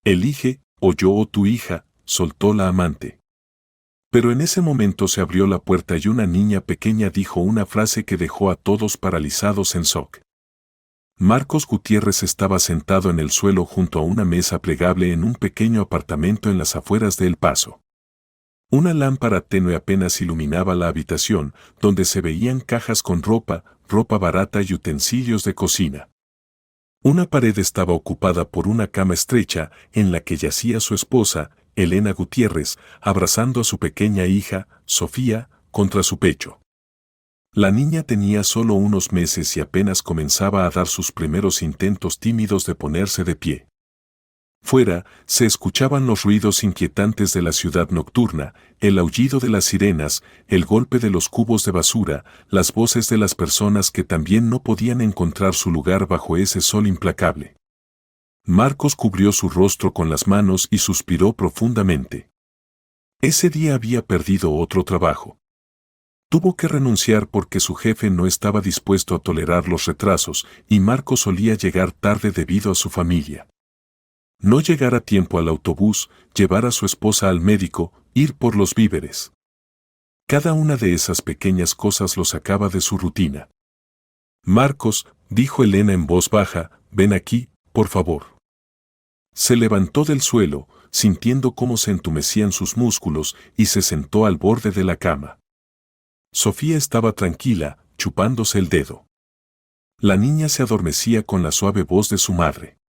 Elige, o yo o tu hija, soltó la amante. Pero en ese momento se abrió la puerta y una niña pequeña dijo una frase que dejó a todos paralizados en shock. Marcos Gutiérrez estaba sentado en el suelo junto a una mesa plegable en un pequeño apartamento en las afueras de El Paso. Una lámpara tenue apenas iluminaba la habitación, donde se veían cajas con ropa barata y utensilios de cocina. Una pared estaba ocupada por una cama estrecha en la que yacía su esposa, Elena Gutiérrez, abrazando a su pequeña hija, Sofía, contra su pecho. La niña tenía solo unos meses y apenas comenzaba a dar sus primeros intentos tímidos de ponerse de pie. Fuera, se escuchaban los ruidos inquietantes de la ciudad nocturna, el aullido de las sirenas, el golpe de los cubos de basura, las voces de las personas que también no podían encontrar su lugar bajo ese sol implacable. Marcos cubrió su rostro con las manos y suspiró profundamente. Ese día había perdido otro trabajo. Tuvo que renunciar porque su jefe no estaba dispuesto a tolerar los retrasos y Marcos solía llegar tarde debido a su familia. No llegar a tiempo al autobús, llevar a su esposa al médico, ir por los víveres. Cada una de esas pequeñas cosas lo sacaba de su rutina. Marcos, dijo Elena en voz baja, ven aquí, por favor. Se levantó del suelo, sintiendo cómo se entumecían sus músculos, y se sentó al borde de la cama. Sofía estaba tranquila, chupándose el dedo. La niña se adormecía con la suave voz de su madre.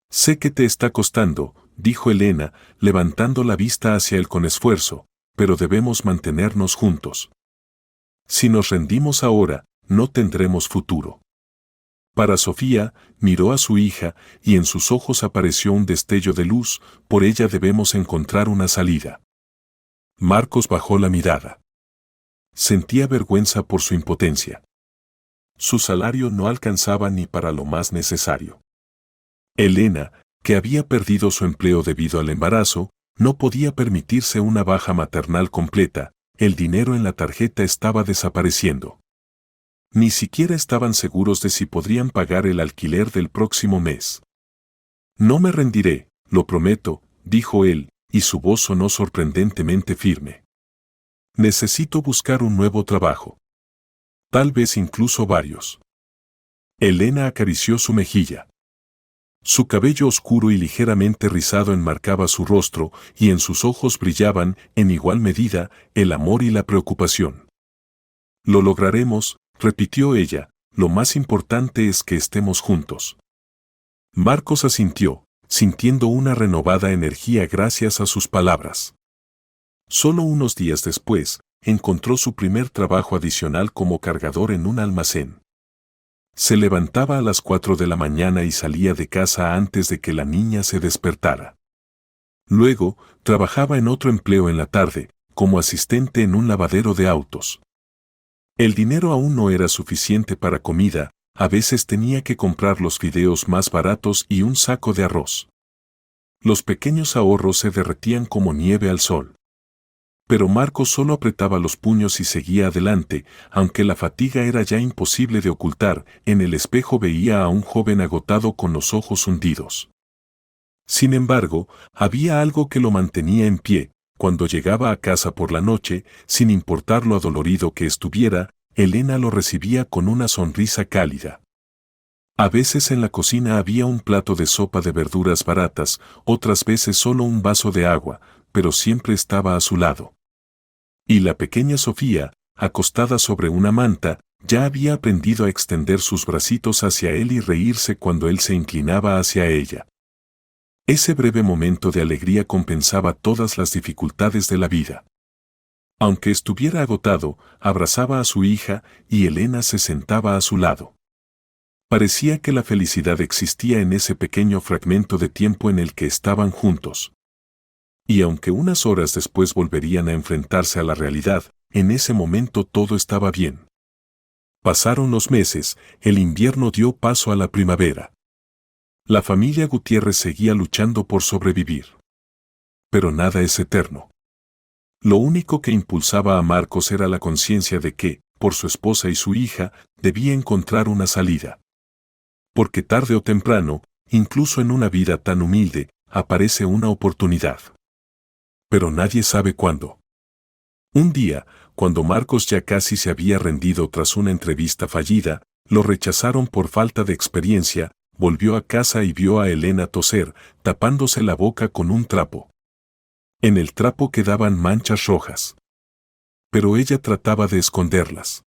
Sé que te está costando, dijo Elena, levantando la vista hacia él con esfuerzo, pero debemos mantenernos juntos. Si nos rendimos ahora, no tendremos futuro. Para Sofía, miró a su hija y en sus ojos apareció un destello de luz, por ella debemos encontrar una salida. Marcos bajó la mirada. Sentía vergüenza por su impotencia. Su salario no alcanzaba ni para lo más necesario. Elena, que había perdido su empleo debido al embarazo, no podía permitirse una baja maternal completa, el dinero en la tarjeta estaba desapareciendo. Ni siquiera estaban seguros de si podrían pagar el alquiler del próximo mes. No me rendiré, lo prometo, dijo él, y su voz sonó sorprendentemente firme. Necesito buscar un nuevo trabajo. Tal vez incluso varios. Elena acarició su mejilla. Su cabello oscuro y ligeramente rizado enmarcaba su rostro, y en sus ojos brillaban, en igual medida, el amor y la preocupación. Lo lograremos, repitió ella, lo más importante es que estemos juntos. Marcos asintió, sintiendo una renovada energía gracias a sus palabras. Solo unos días después, encontró su primer trabajo adicional como cargador en un almacén. Se levantaba a las 4 de la mañana y salía de casa antes de que la niña se despertara. Luego, trabajaba en otro empleo en la tarde, como asistente en un lavadero de autos. El dinero aún no era suficiente para comida, a veces tenía que comprar los fideos más baratos y un saco de arroz. Los pequeños ahorros se derretían como nieve al sol. Pero Marcos solo apretaba los puños y seguía adelante, aunque la fatiga era ya imposible de ocultar, en el espejo veía a un joven agotado con los ojos hundidos. Sin embargo, había algo que lo mantenía en pie. Cuando llegaba a casa por la noche, sin importar lo adolorido que estuviera, Elena lo recibía con una sonrisa cálida. A veces en la cocina había un plato de sopa de verduras baratas, otras veces solo un vaso de agua, pero siempre estaba a su lado. Y la pequeña Sofía, acostada sobre una manta, ya había aprendido a extender sus bracitos hacia él y reírse cuando él se inclinaba hacia ella. Ese breve momento de alegría compensaba todas las dificultades de la vida. Aunque estuviera agotado, abrazaba a su hija y Elena se sentaba a su lado. Parecía que la felicidad existía en ese pequeño fragmento de tiempo en el que estaban juntos. Y aunque unas horas después volverían a enfrentarse a la realidad, en ese momento todo estaba bien. Pasaron los meses, el invierno dio paso a la primavera. La familia Gutiérrez seguía luchando por sobrevivir. Pero nada es eterno. Lo único que impulsaba a Marcos era la conciencia de que, por su esposa y su hija, debía encontrar una salida. Porque tarde o temprano, incluso en una vida tan humilde, aparece una oportunidad. Pero nadie sabe cuándo. Un día, cuando Marcos ya casi se había rendido tras una entrevista fallida, lo rechazaron por falta de experiencia, volvió a casa y vio a Elena toser, tapándose la boca con un trapo. En el trapo quedaban manchas rojas. Pero ella trataba de esconderlas.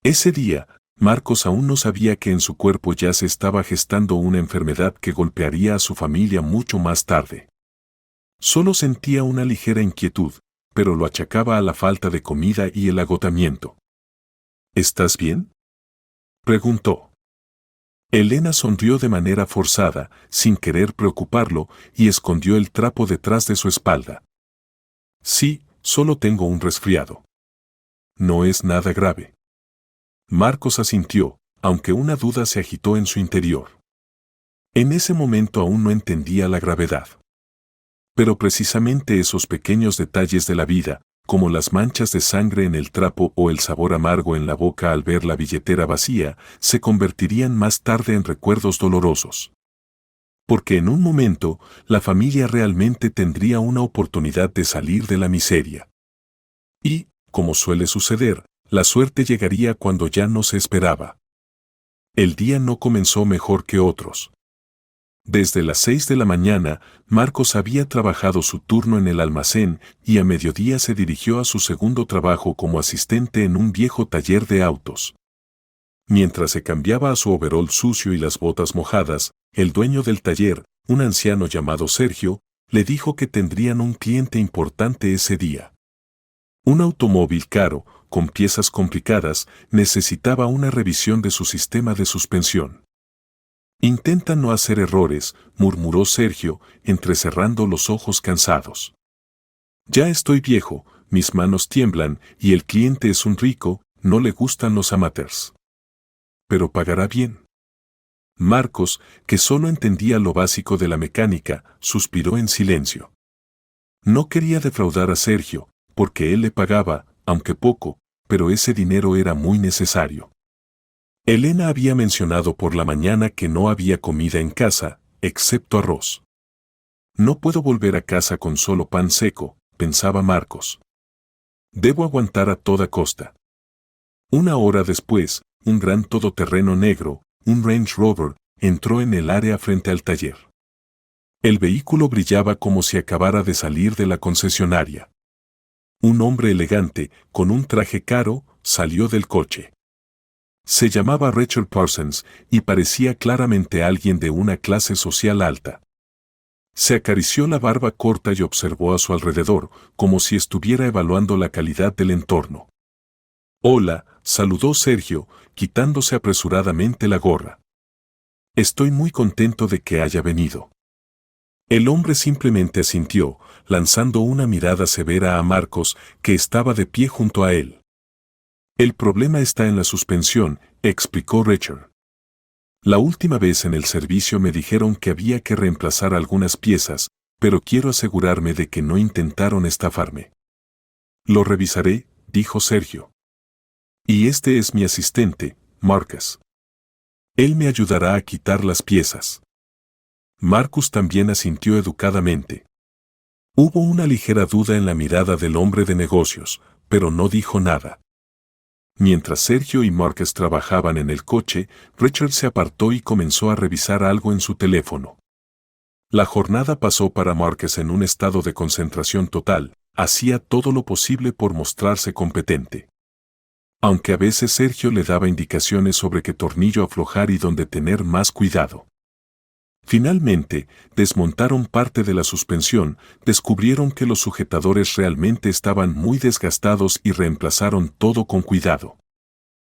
Ese día, Marcos aún no sabía que en su cuerpo ya se estaba gestando una enfermedad que golpearía a su familia mucho más tarde. Solo sentía una ligera inquietud, pero lo achacaba a la falta de comida y el agotamiento. ¿Estás bien?, preguntó. Elena sonrió de manera forzada, sin querer preocuparlo, y escondió el trapo detrás de su espalda. Sí, solo tengo un resfriado. No es nada grave. Marcos asintió, aunque una duda se agitó en su interior. En ese momento aún no entendía la gravedad. Pero precisamente esos pequeños detalles de la vida, como las manchas de sangre en el trapo o el sabor amargo en la boca al ver la billetera vacía, se convertirían más tarde en recuerdos dolorosos. Porque en un momento, la familia realmente tendría una oportunidad de salir de la miseria. Y, como suele suceder, la suerte llegaría cuando ya no se esperaba. El día no comenzó mejor que otros. Desde las 6 de la mañana, Marcos había trabajado su turno en el almacén y a mediodía se dirigió a su segundo trabajo como asistente en un viejo taller de autos. Mientras se cambiaba a su overol sucio y las botas mojadas, el dueño del taller, un anciano llamado Sergio, le dijo que tendrían un cliente importante ese día. Un automóvil caro, con piezas complicadas, necesitaba una revisión de su sistema de suspensión. Intenta no hacer errores, murmuró Sergio, entrecerrando los ojos cansados. Ya estoy viejo, mis manos tiemblan y el cliente es un rico, no le gustan los amateurs. Pero pagará bien. Marcos, que solo entendía lo básico de la mecánica, suspiró en silencio. No quería defraudar a Sergio, porque él le pagaba, aunque poco, pero ese dinero era muy necesario. Elena había mencionado por la mañana que no había comida en casa, excepto arroz. No puedo volver a casa con solo pan seco, pensaba Marcos. Debo aguantar a toda costa. Una hora después, un gran todoterreno negro, un Range Rover, entró en el área frente al taller. El vehículo brillaba como si acabara de salir de la concesionaria. Un hombre elegante, con un traje caro, salió del coche. Se llamaba Richard Parsons y parecía claramente alguien de una clase social alta. Se acarició la barba corta y observó a su alrededor, como si estuviera evaluando la calidad del entorno. «Hola», saludó Sergio, quitándose apresuradamente la gorra. «Estoy muy contento de que haya venido». El hombre simplemente asintió, lanzando una mirada severa a Marcos, que estaba de pie junto a él. «El problema está en la suspensión», explicó Richard. «La última vez en el servicio me dijeron que había que reemplazar algunas piezas, pero quiero asegurarme de que no intentaron estafarme». «Lo revisaré», dijo Sergio. «Y este es mi asistente, Marcus. Él me ayudará a quitar las piezas». Marcus también asintió educadamente. Hubo una ligera duda en la mirada del hombre de negocios, pero no dijo nada. Mientras Sergio y Marcus trabajaban en el coche, Richard se apartó y comenzó a revisar algo en su teléfono. La jornada pasó para Marcus en un estado de concentración total, hacía todo lo posible por mostrarse competente. Aunque a veces Sergio le daba indicaciones sobre qué tornillo aflojar y dónde tener más cuidado. Finalmente, desmontaron parte de la suspensión, descubrieron que los sujetadores realmente estaban muy desgastados y reemplazaron todo con cuidado.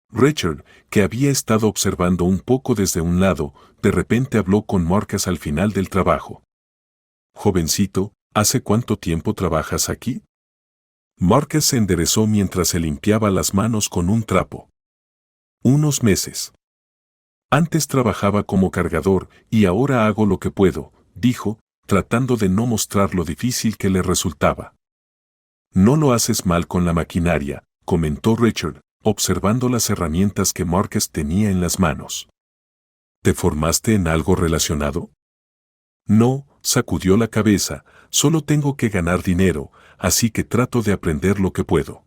Richard, que había estado observando un poco desde un lado, de repente habló con Marcus al final del trabajo. «Jovencito, ¿hace cuánto tiempo trabajas aquí?» Marcus se enderezó mientras se limpiaba las manos con un trapo. «Unos meses. Antes trabajaba como cargador y ahora hago lo que puedo», dijo, tratando de no mostrar lo difícil que le resultaba. «No lo haces mal con la maquinaria», comentó Richard, observando las herramientas que Marcus tenía en las manos. «¿Te formaste en algo relacionado?» «No», sacudió la cabeza, solo tengo que ganar dinero, así que trato de aprender lo que puedo.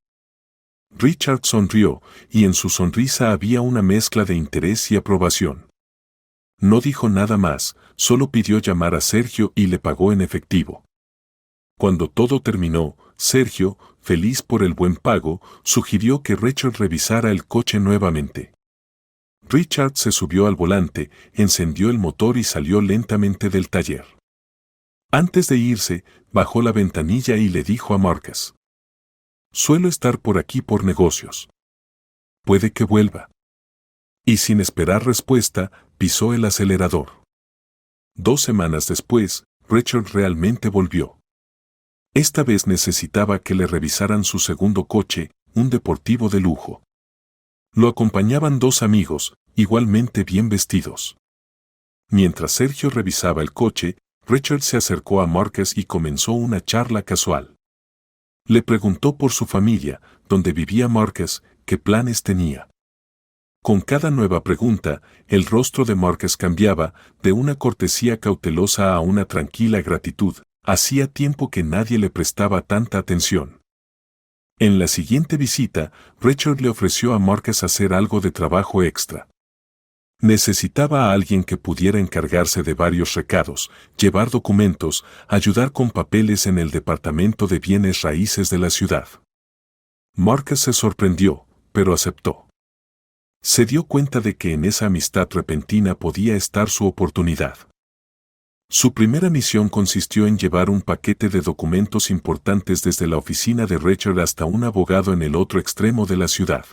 Richard sonrió, y en su sonrisa había una mezcla de interés y aprobación. No dijo nada más, solo pidió llamar a Sergio y le pagó en efectivo. Cuando todo terminó, Sergio, feliz por el buen pago, sugirió que Richard revisara el coche nuevamente. Richard se subió al volante, encendió el motor y salió lentamente del taller. Antes de irse, bajó la ventanilla y le dijo a Marcus: «Suelo estar por aquí por negocios. Puede que vuelva». Y sin esperar respuesta, pisó el acelerador. 2 semanas después, Richard realmente volvió. Esta vez necesitaba que le revisaran su segundo coche, un deportivo de lujo. Lo acompañaban 2 amigos, igualmente bien vestidos. Mientras Sergio revisaba el coche, Richard se acercó a Marcus y comenzó una charla casual. Le preguntó por su familia, dónde vivía Marcus, qué planes tenía. Con cada nueva pregunta, el rostro de Marcus cambiaba, de una cortesía cautelosa a una tranquila gratitud. Hacía tiempo que nadie le prestaba tanta atención. En la siguiente visita, Richard le ofreció a Marcus hacer algo de trabajo extra. Necesitaba a alguien que pudiera encargarse de varios recados, llevar documentos, ayudar con papeles en el departamento de bienes raíces de la ciudad. Marcus se sorprendió, pero aceptó. Se dio cuenta de que en esa amistad repentina podía estar su oportunidad. Su primera misión consistió en llevar un paquete de documentos importantes desde la oficina de Richard hasta un abogado en el otro extremo de la ciudad.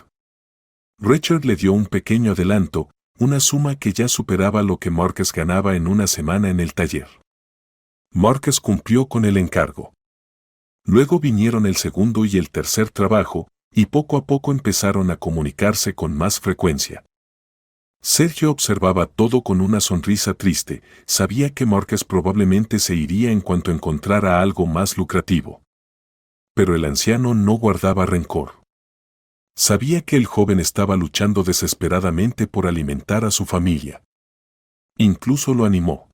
Richard le dio un pequeño adelanto, una suma que ya superaba lo que Marcus ganaba en una semana en el taller. Marcus cumplió con el encargo. Luego vinieron el segundo y el tercer trabajo, y poco a poco empezaron a comunicarse con más frecuencia. Sergio observaba todo con una sonrisa triste, sabía que Marcus probablemente se iría en cuanto encontrara algo más lucrativo. Pero el anciano no guardaba rencor. Sabía que el joven estaba luchando desesperadamente por alimentar a su familia. Incluso lo animó.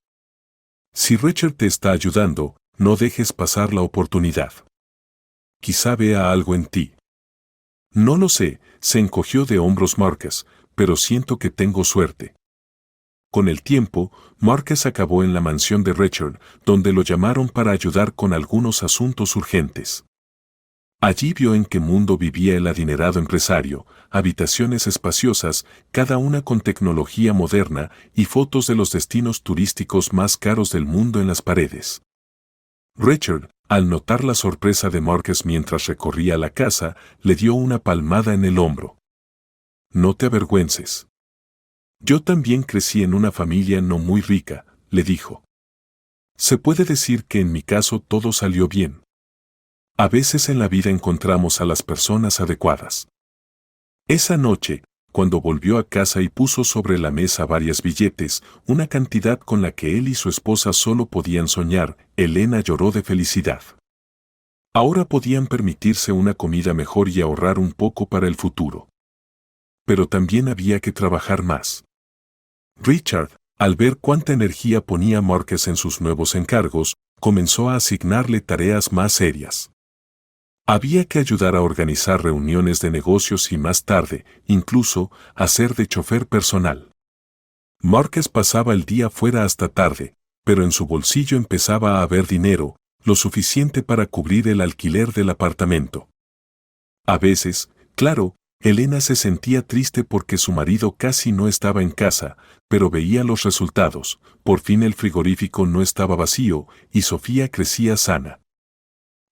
Si Richard te está ayudando, no dejes pasar la oportunidad. Quizá vea algo en ti. No lo sé, se encogió de hombros Marcus, pero siento que tengo suerte. Con el tiempo, Marcus acabó en la mansión de Richard, donde lo llamaron para ayudar con algunos asuntos urgentes. Allí vio en qué mundo vivía el adinerado empresario, habitaciones espaciosas, cada una con tecnología moderna y fotos de los destinos turísticos más caros del mundo en las paredes. Richard, al notar la sorpresa de Marcus mientras recorría la casa, le dio una palmada en el hombro. «No te avergüences. Yo también crecí en una familia no muy rica», le dijo. «Se puede decir que en mi caso todo salió bien. A veces en la vida encontramos a las personas adecuadas». Esa noche, cuando volvió a casa y puso sobre la mesa varios billetes, una cantidad con la que él y su esposa solo podían soñar, Elena lloró de felicidad. Ahora podían permitirse una comida mejor y ahorrar un poco para el futuro. Pero también había que trabajar más. Richard, al ver cuánta energía ponía Marcus en sus nuevos encargos, comenzó a asignarle tareas más serias. Había que ayudar a organizar reuniones de negocios y más tarde, incluso, hacer de chofer personal. Marcus pasaba el día fuera hasta tarde, pero en su bolsillo empezaba a haber dinero, lo suficiente para cubrir el alquiler del apartamento. A veces, claro, Elena se sentía triste porque su marido casi no estaba en casa, pero veía los resultados, por fin el frigorífico no estaba vacío y Sofía crecía sana.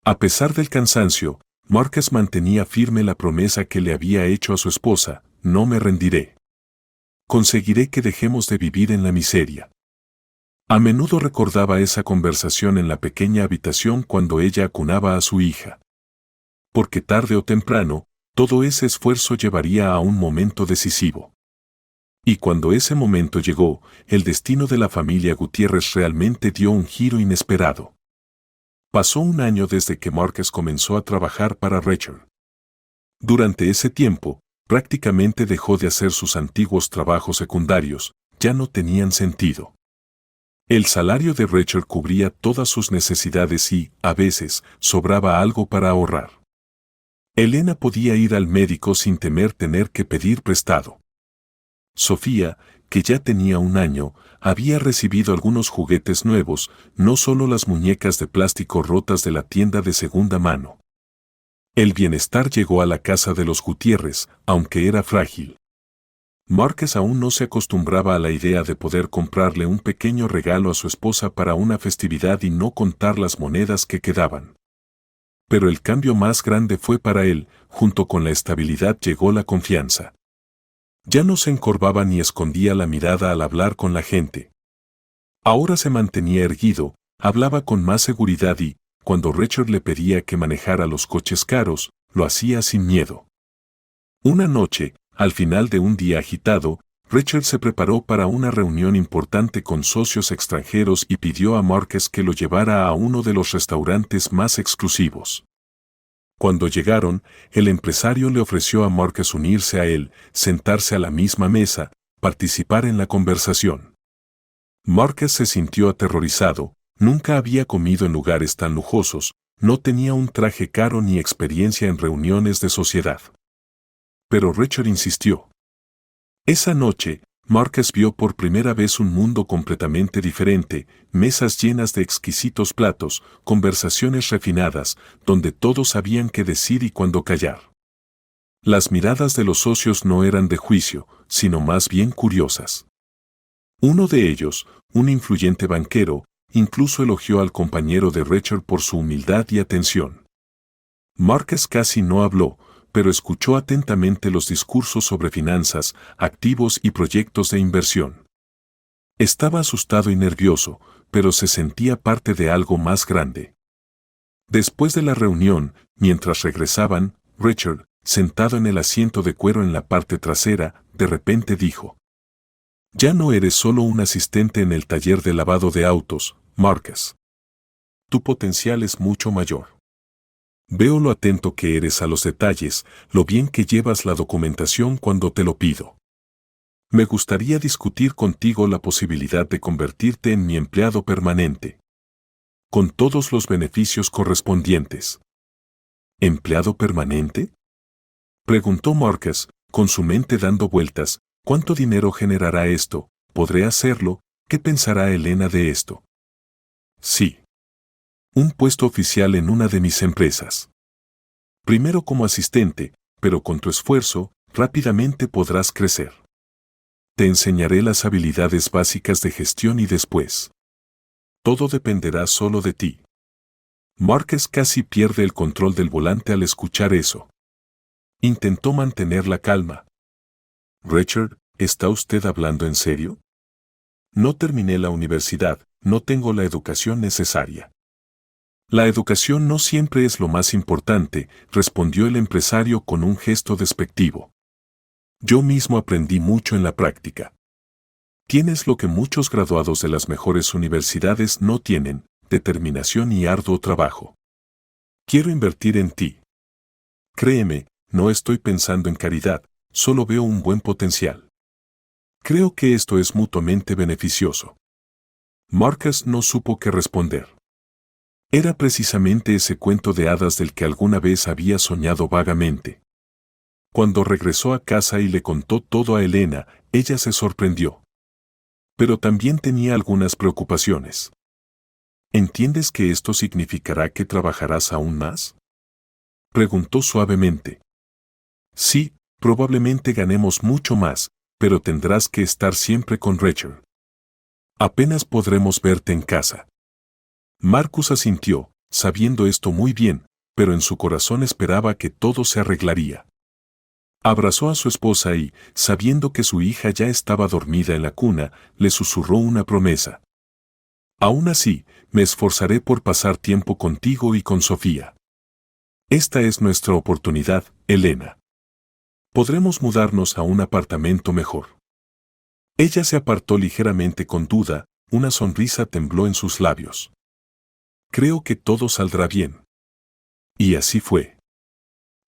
A pesar del cansancio, Marcus mantenía firme la promesa que le había hecho a su esposa: «No me rendiré. Conseguiré que dejemos de vivir en la miseria». A menudo recordaba esa conversación en la pequeña habitación cuando ella acunaba a su hija. Porque tarde o temprano, todo ese esfuerzo llevaría a un momento decisivo. Y cuando ese momento llegó, el destino de la familia Gutiérrez realmente dio un giro inesperado. Pasó un año desde que Marcus comenzó a trabajar para Richard. Durante ese tiempo, prácticamente dejó de hacer sus antiguos trabajos secundarios, ya no tenían sentido. El salario de Rachel cubría todas sus necesidades y, a veces, sobraba algo para ahorrar. Elena podía ir al médico sin temer tener que pedir prestado. Sofía, que ya tenía 1 año, había recibido algunos juguetes nuevos, no solo las muñecas de plástico rotas de la tienda de segunda mano. El bienestar llegó a la casa de los Gutiérrez, aunque era frágil. Márquez aún no se acostumbraba a la idea de poder comprarle un pequeño regalo a su esposa para una festividad y no contar las monedas que quedaban. Pero el cambio más grande fue para él, junto con la estabilidad llegó la confianza. Ya no se encorvaba ni escondía la mirada al hablar con la gente. Ahora se mantenía erguido, hablaba con más seguridad y, cuando Richard le pedía que manejara los coches caros, lo hacía sin miedo. Una noche, al final de un día agitado, Richard se preparó para una reunión importante con socios extranjeros y pidió a Márquez que lo llevara a uno de los restaurantes más exclusivos. Cuando llegaron, el empresario le ofreció a Márquez unirse a él, sentarse a la misma mesa, participar en la conversación. Márquez se sintió aterrorizado, nunca había comido en lugares tan lujosos, no tenía un traje caro ni experiencia en reuniones de sociedad. Pero Richard insistió. Esa noche, Márquez vio por primera vez un mundo completamente diferente, mesas llenas de exquisitos platos, conversaciones refinadas, donde todos sabían qué decir y cuándo callar. Las miradas de los socios no eran de juicio, sino más bien curiosas. Uno de ellos, un influyente banquero, incluso elogió al compañero de Richard por su humildad y atención. Márquez casi no habló, pero escuchó atentamente los discursos sobre finanzas, activos y proyectos de inversión. Estaba asustado y nervioso, pero se sentía parte de algo más grande. Después de la reunión, mientras regresaban, Richard, sentado en el asiento de cuero en la parte trasera, de repente dijo: «Ya no eres solo un asistente en el taller de lavado de autos, Márquez. Tu potencial es mucho mayor. Veo lo atento que eres a los detalles, lo bien que llevas la documentación cuando te lo pido. Me gustaría discutir contigo la posibilidad de convertirte en mi empleado permanente, con todos los beneficios correspondientes». ¿Empleado permanente?, preguntó Márquez, con su mente dando vueltas. ¿Cuánto dinero generará esto? ¿Podré hacerlo? ¿Qué pensará Elena de esto? Sí. Un puesto oficial en una de mis empresas. Primero como asistente, pero con tu esfuerzo, rápidamente podrás crecer. Te enseñaré las habilidades básicas de gestión y después. Todo dependerá solo de ti. Márquez casi pierde el control del volante al escuchar eso. Intentó mantener la calma. «Richard, ¿está usted hablando en serio? No terminé la universidad, no tengo la educación necesaria». «La educación no siempre es lo más importante», respondió el empresario con un gesto despectivo. «Yo mismo aprendí mucho en la práctica. Tienes lo que muchos graduados de las mejores universidades no tienen: determinación y arduo trabajo. Quiero invertir en ti. Créeme, no estoy pensando en caridad, solo veo un buen potencial. Creo que esto es mutuamente beneficioso». Márquez no supo qué responder. Era precisamente ese cuento de hadas del que alguna vez había soñado vagamente. Cuando regresó a casa y le contó todo a Elena, ella se sorprendió. Pero también tenía algunas preocupaciones. «¿Entiendes que esto significará que trabajarás aún más?», preguntó suavemente. «Sí, probablemente ganemos mucho más, pero tendrás que estar siempre con Richard. Apenas podremos verte en casa». Marcus asintió, sabiendo esto muy bien, pero en su corazón esperaba que todo se arreglaría. Abrazó a su esposa y, sabiendo que su hija ya estaba dormida en la cuna, le susurró una promesa. «Aún así, me esforzaré por pasar tiempo contigo y con Sofía. Esta es nuestra oportunidad, Elena. Podremos mudarnos a un apartamento mejor». Ella se apartó ligeramente con duda, una sonrisa tembló en sus labios. «Creo que todo saldrá bien». Y así fue.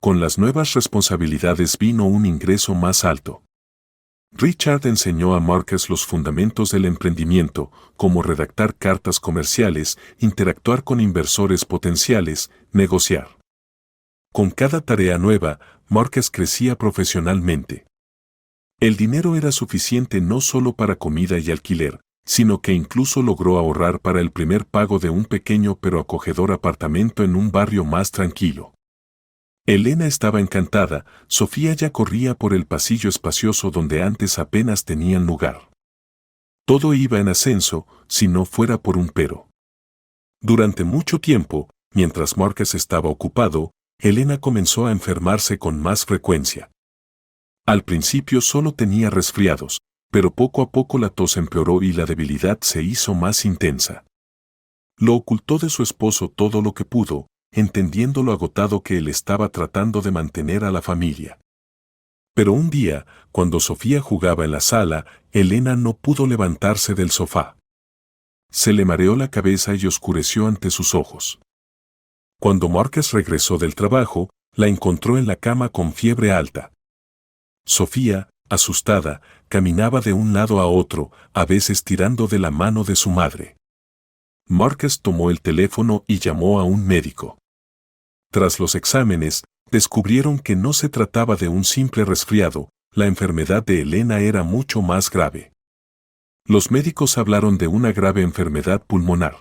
Con las nuevas responsabilidades vino un ingreso más alto. Richard enseñó a Marcus los fundamentos del emprendimiento, como redactar cartas comerciales, interactuar con inversores potenciales, negociar. Con cada tarea nueva, Marcus crecía profesionalmente. El dinero era suficiente no solo para comida y alquiler, sino que incluso logró ahorrar para el primer pago de un pequeño pero acogedor apartamento en un barrio más tranquilo. Elena estaba encantada, Sofía ya corría por el pasillo espacioso donde antes apenas tenían lugar. Todo iba en ascenso, si no fuera por un pero. Durante mucho tiempo, mientras Marcus estaba ocupado, Elena comenzó a enfermarse con más frecuencia. Al principio solo tenía resfriados, pero poco a poco la tos empeoró y la debilidad se hizo más intensa. Lo ocultó de su esposo todo lo que pudo, entendiendo lo agotado que él estaba tratando de mantener a la familia. Pero un día, cuando Sofía jugaba en la sala, Elena no pudo levantarse del sofá. Se le mareó la cabeza y oscureció ante sus ojos. Cuando Marcus regresó del trabajo, la encontró en la cama con fiebre alta. Sofía, asustada, caminaba de un lado a otro, a veces tirando de la mano de su madre. Marcus tomó el teléfono y llamó a un médico. Tras los exámenes, descubrieron que no se trataba de un simple resfriado, la enfermedad de Elena era mucho más grave. Los médicos hablaron de una grave enfermedad pulmonar.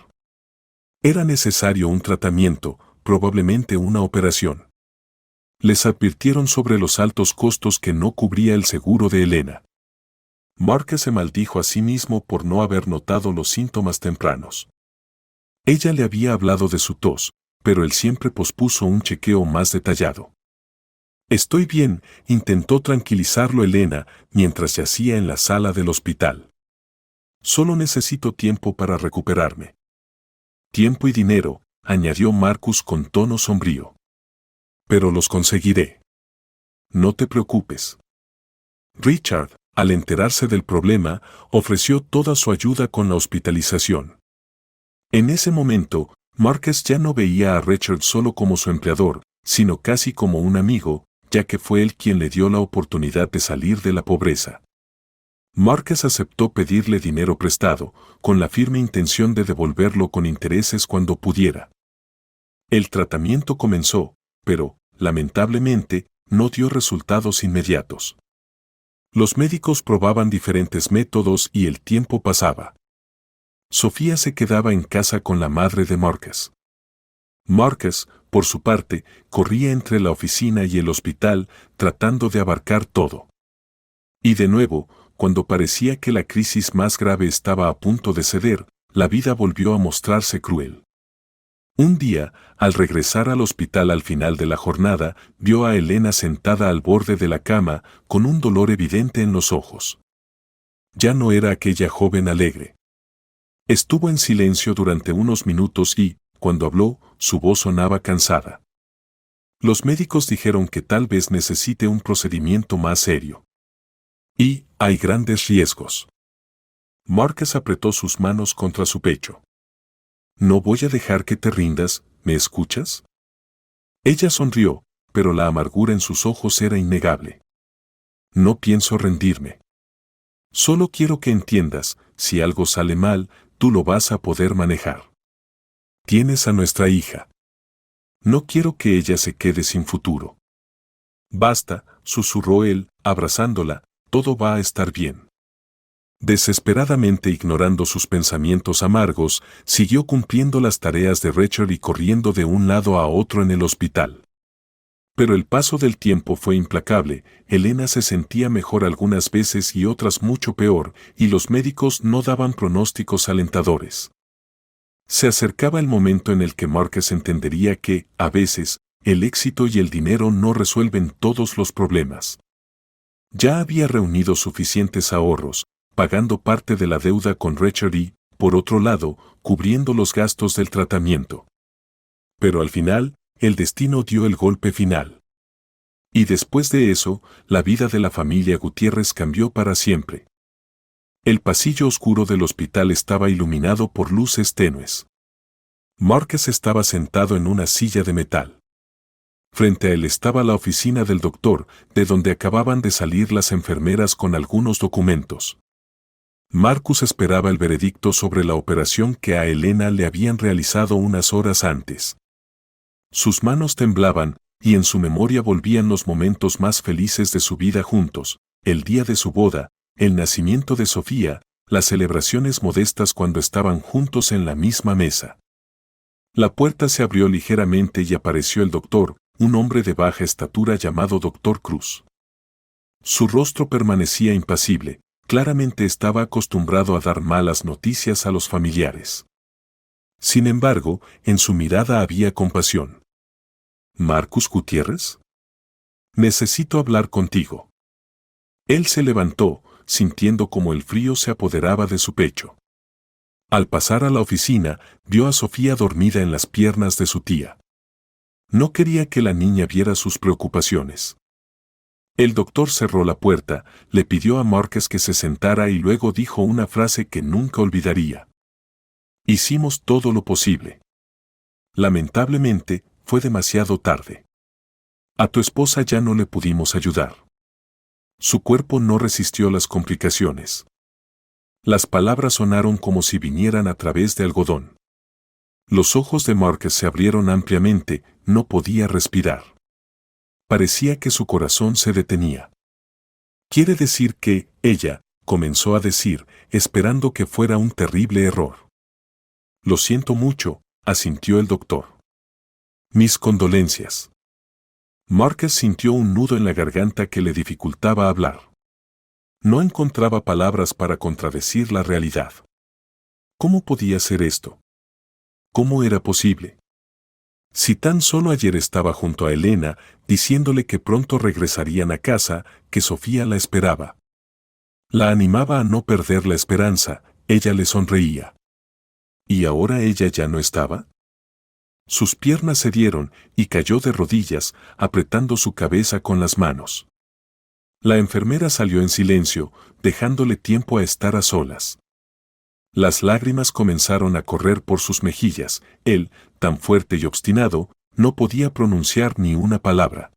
Era necesario un tratamiento, probablemente una operación. Les advirtieron sobre los altos costos que no cubría el seguro de Elena. Marcus se maldijo a sí mismo por no haber notado los síntomas tempranos. Ella le había hablado de su tos, pero él siempre pospuso un chequeo más detallado. Estoy bien, intentó tranquilizarlo Elena mientras yacía en la sala del hospital. Solo necesito tiempo para recuperarme. Tiempo y dinero, añadió Marcus con tono sombrío. Pero los conseguiré. No te preocupes. Richard, al enterarse del problema, ofreció toda su ayuda con la hospitalización. En ese momento, Marcus ya no veía a Richard solo como su empleador, sino casi como un amigo, ya que fue él quien le dio la oportunidad de salir de la pobreza. Marcus aceptó pedirle dinero prestado, con la firme intención de devolverlo con intereses cuando pudiera. El tratamiento comenzó, pero, lamentablemente, no dio resultados inmediatos. Los médicos probaban diferentes métodos y el tiempo pasaba. Sofía se quedaba en casa con la madre de Marcus. Marcus, por su parte, corría entre la oficina y el hospital, tratando de abarcar todo. Y de nuevo, cuando parecía que la crisis más grave estaba a punto de ceder, la vida volvió a mostrarse cruel. Un día, al regresar al hospital al final de la jornada, vio a Elena sentada al borde de la cama, con un dolor evidente en los ojos. Ya no era aquella joven alegre. Estuvo en silencio durante unos minutos y, cuando habló, su voz sonaba cansada. Los médicos dijeron que tal vez necesite un procedimiento más serio. Y hay grandes riesgos. Marcus apretó sus manos contra su pecho. No voy a dejar que te rindas, ¿me escuchas? Ella sonrió, pero la amargura en sus ojos era innegable. No pienso rendirme. Solo quiero que entiendas, si algo sale mal, tú lo vas a poder manejar. Tienes a nuestra hija. No quiero que ella se quede sin futuro. Basta, susurró él, abrazándola, todo va a estar bien. Desesperadamente ignorando sus pensamientos amargos, siguió cumpliendo las tareas de Richard y corriendo de un lado a otro en el hospital. Pero el paso del tiempo fue implacable, Elena se sentía mejor algunas veces y otras mucho peor, y los médicos no daban pronósticos alentadores. Se acercaba el momento en el que Marcus entendería que, a veces, el éxito y el dinero no resuelven todos los problemas. Ya había reunido suficientes ahorros, pagando parte de la deuda con Richard y, por otro lado, cubriendo los gastos del tratamiento. Pero al final, el destino dio el golpe final. Y después de eso, la vida de la familia Gutiérrez cambió para siempre. El pasillo oscuro del hospital estaba iluminado por luces tenues. Marcus estaba sentado en una silla de metal. Frente a él estaba la oficina del doctor, de donde acababan de salir las enfermeras con algunos documentos. Marcus esperaba el veredicto sobre la operación que a Elena le habían realizado unas horas antes. Sus manos temblaban, y en su memoria volvían los momentos más felices de su vida juntos, el día de su boda, el nacimiento de Sofía, las celebraciones modestas cuando estaban juntos en la misma mesa. La puerta se abrió ligeramente y apareció el doctor, un hombre de baja estatura llamado Dr. Cruz. Su rostro permanecía impasible, claramente estaba acostumbrado a dar malas noticias a los familiares. Sin embargo, en su mirada había compasión. ¿Marcus Gutiérrez? Necesito hablar contigo. Él se levantó, sintiendo como el frío se apoderaba de su pecho. Al pasar a la oficina, vio a Sofía dormida en las piernas de su tía. No quería que la niña viera sus preocupaciones. El doctor cerró la puerta, le pidió a Márquez que se sentara y luego dijo una frase que nunca olvidaría. Hicimos todo lo posible. Lamentablemente, fue demasiado tarde. A tu esposa ya no le pudimos ayudar. Su cuerpo no resistió las complicaciones. Las palabras sonaron como si vinieran a través de algodón. Los ojos de Márquez se abrieron ampliamente, no podía respirar. Parecía que su corazón se detenía. Quiere decir que, ella, comenzó a decir, esperando que fuera un terrible error. Lo siento mucho, asintió el doctor. Mis condolencias. Márquez sintió un nudo en la garganta que le dificultaba hablar. No encontraba palabras para contradecir la realidad. ¿Cómo podía ser esto? ¿Cómo era posible? Si tan solo ayer estaba junto a Elena, diciéndole que pronto regresarían a casa, que Sofía la esperaba. La animaba a no perder la esperanza, ella le sonreía. ¿Y ahora ella ya no estaba? Sus piernas cedieron y cayó de rodillas, apretando su cabeza con las manos. La enfermera salió en silencio, dejándole tiempo a estar a solas. Las lágrimas comenzaron a correr por sus mejillas. Él, tan fuerte y obstinado, no podía pronunciar ni una palabra.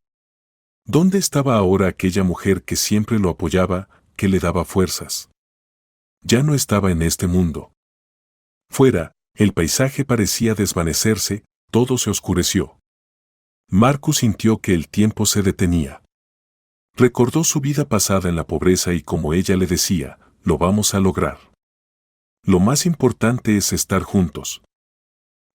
¿Dónde estaba ahora aquella mujer que siempre lo apoyaba, que le daba fuerzas? Ya no estaba en este mundo. Fuera, el paisaje parecía desvanecerse, todo se oscureció. Marcus sintió que el tiempo se detenía. Recordó su vida pasada en la pobreza y como ella le decía, lo vamos a lograr. Lo más importante es estar juntos.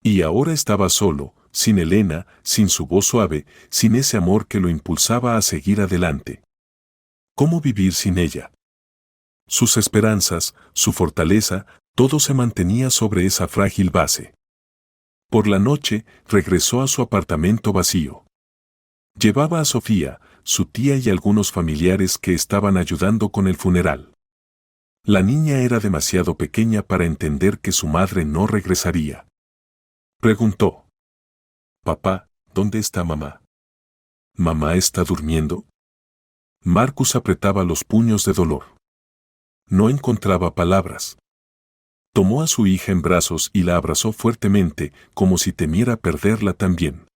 Y ahora estaba solo, sin Elena, sin su voz suave, sin ese amor que lo impulsaba a seguir adelante. ¿Cómo vivir sin ella? Sus esperanzas, su fortaleza, todo se mantenía sobre esa frágil base. Por la noche, regresó a su apartamento vacío. Llevaba a Sofía, su tía y algunos familiares que estaban ayudando con el funeral. La niña era demasiado pequeña para entender que su madre no regresaría. Preguntó. Papá, ¿dónde está mamá? ¿Mamá está durmiendo? Marcus apretaba los puños de dolor. No encontraba palabras. Tomó a su hija en brazos y la abrazó fuertemente, como si temiera perderla también.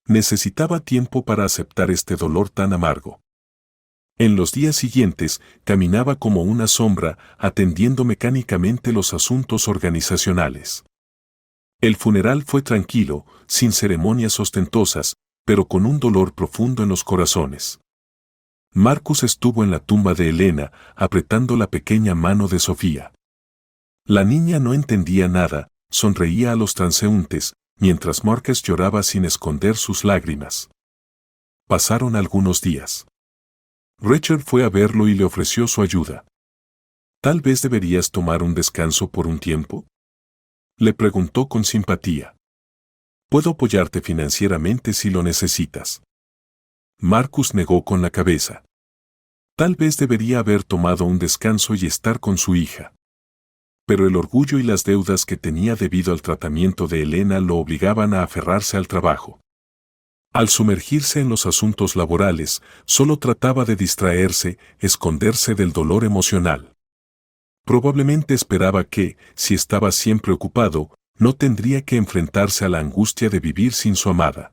Necesitaba tiempo para aceptar este dolor tan amargo. En los días siguientes, caminaba como una sombra, atendiendo mecánicamente los asuntos organizacionales. El funeral fue tranquilo, sin ceremonias ostentosas, pero con un dolor profundo en los corazones. Marcus estuvo en la tumba de Elena, apretando la pequeña mano de Sofía. La niña no entendía nada, sonreía a los transeúntes, mientras Márquez lloraba sin esconder sus lágrimas. Pasaron algunos días. Richard fue a verlo y le ofreció su ayuda. ¿Tal vez deberías tomar un descanso por un tiempo? Le preguntó con simpatía. Puedo apoyarte financieramente si lo necesitas. Marcus negó con la cabeza. Tal vez debería haber tomado un descanso y estar con su hija. Pero el orgullo y las deudas que tenía debido al tratamiento de Elena lo obligaban a aferrarse al trabajo. Al sumergirse en los asuntos laborales, solo trataba de distraerse, esconderse del dolor emocional. Probablemente esperaba que, si estaba siempre ocupado, no tendría que enfrentarse a la angustia de vivir sin su amada.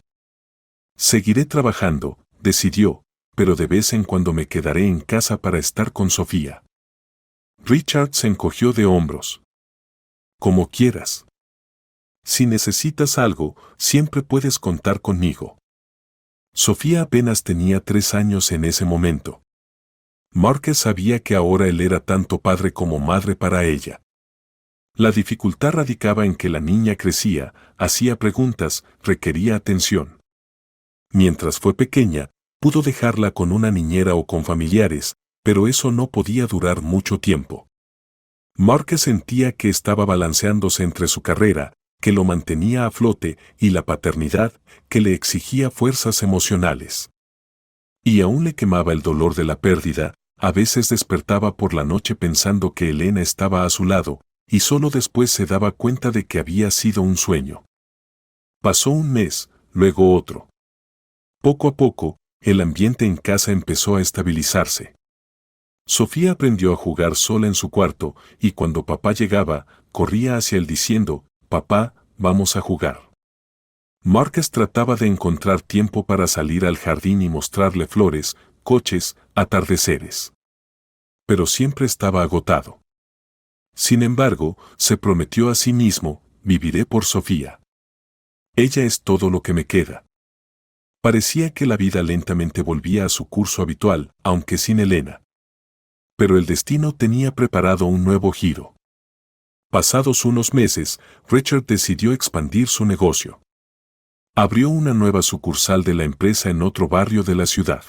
Seguiré trabajando, decidió, pero de vez en cuando me quedaré en casa para estar con Sofía. Richard se encogió de hombros. Como quieras. Si necesitas algo, siempre puedes contar conmigo. Sofía apenas tenía 3 años en ese momento. Marcus sabía que ahora él era tanto padre como madre para ella. La dificultad radicaba en que la niña crecía, hacía preguntas, requería atención. Mientras fue pequeña, pudo dejarla con una niñera o con familiares, pero eso no podía durar mucho tiempo. Marcus sentía que estaba balanceándose entre su carrera, que lo mantenía a flote, y la paternidad, que le exigía fuerzas emocionales. Y aún le quemaba el dolor de la pérdida, a veces despertaba por la noche pensando que Elena estaba a su lado, y solo después se daba cuenta de que había sido un sueño. Pasó un mes, luego otro. Poco a poco, el ambiente en casa empezó a estabilizarse. Sofía aprendió a jugar sola en su cuarto, y cuando papá llegaba, corría hacia él diciendo, «Papá, vamos a jugar». Marcus trataba de encontrar tiempo para salir al jardín y mostrarle flores, coches, atardeceres. Pero siempre estaba agotado. Sin embargo, se prometió a sí mismo, «Viviré por Sofía. Ella es todo lo que me queda». Parecía que la vida lentamente volvía a su curso habitual, aunque sin Elena. Pero el destino tenía preparado un nuevo giro. Pasados unos meses, Richard decidió expandir su negocio. Abrió una nueva sucursal de la empresa en otro barrio de la ciudad.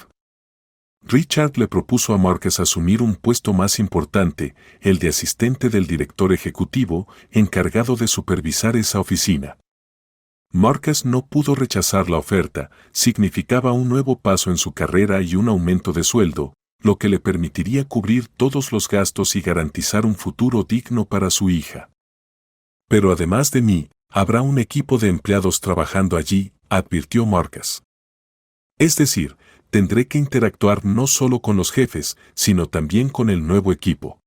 Richard le propuso a Marcus asumir un puesto más importante, el de asistente del director ejecutivo, encargado de supervisar esa oficina. Marcus no pudo rechazar la oferta, significaba un nuevo paso en su carrera y un aumento de sueldo, lo que le permitiría cubrir todos los gastos y garantizar un futuro digno para su hija. Pero además de mí, habrá un equipo de empleados trabajando allí, advirtió Marcus. Es decir, tendré que interactuar no solo con los jefes, sino también con el nuevo equipo.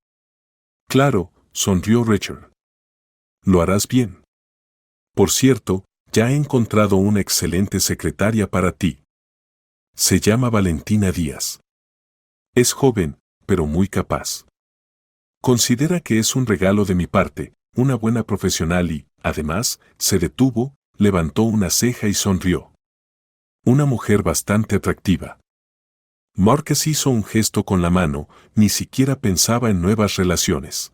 Claro, sonrió Richard. Lo harás bien. Por cierto, ya he encontrado una excelente secretaria para ti. Se llama Valentina Díaz. Es joven, pero muy capaz. Considera que es un regalo de mi parte, una buena profesional y, además, se detuvo, levantó una ceja y sonrió. Una mujer bastante atractiva. Marcus hizo un gesto con la mano, ni siquiera pensaba en nuevas relaciones.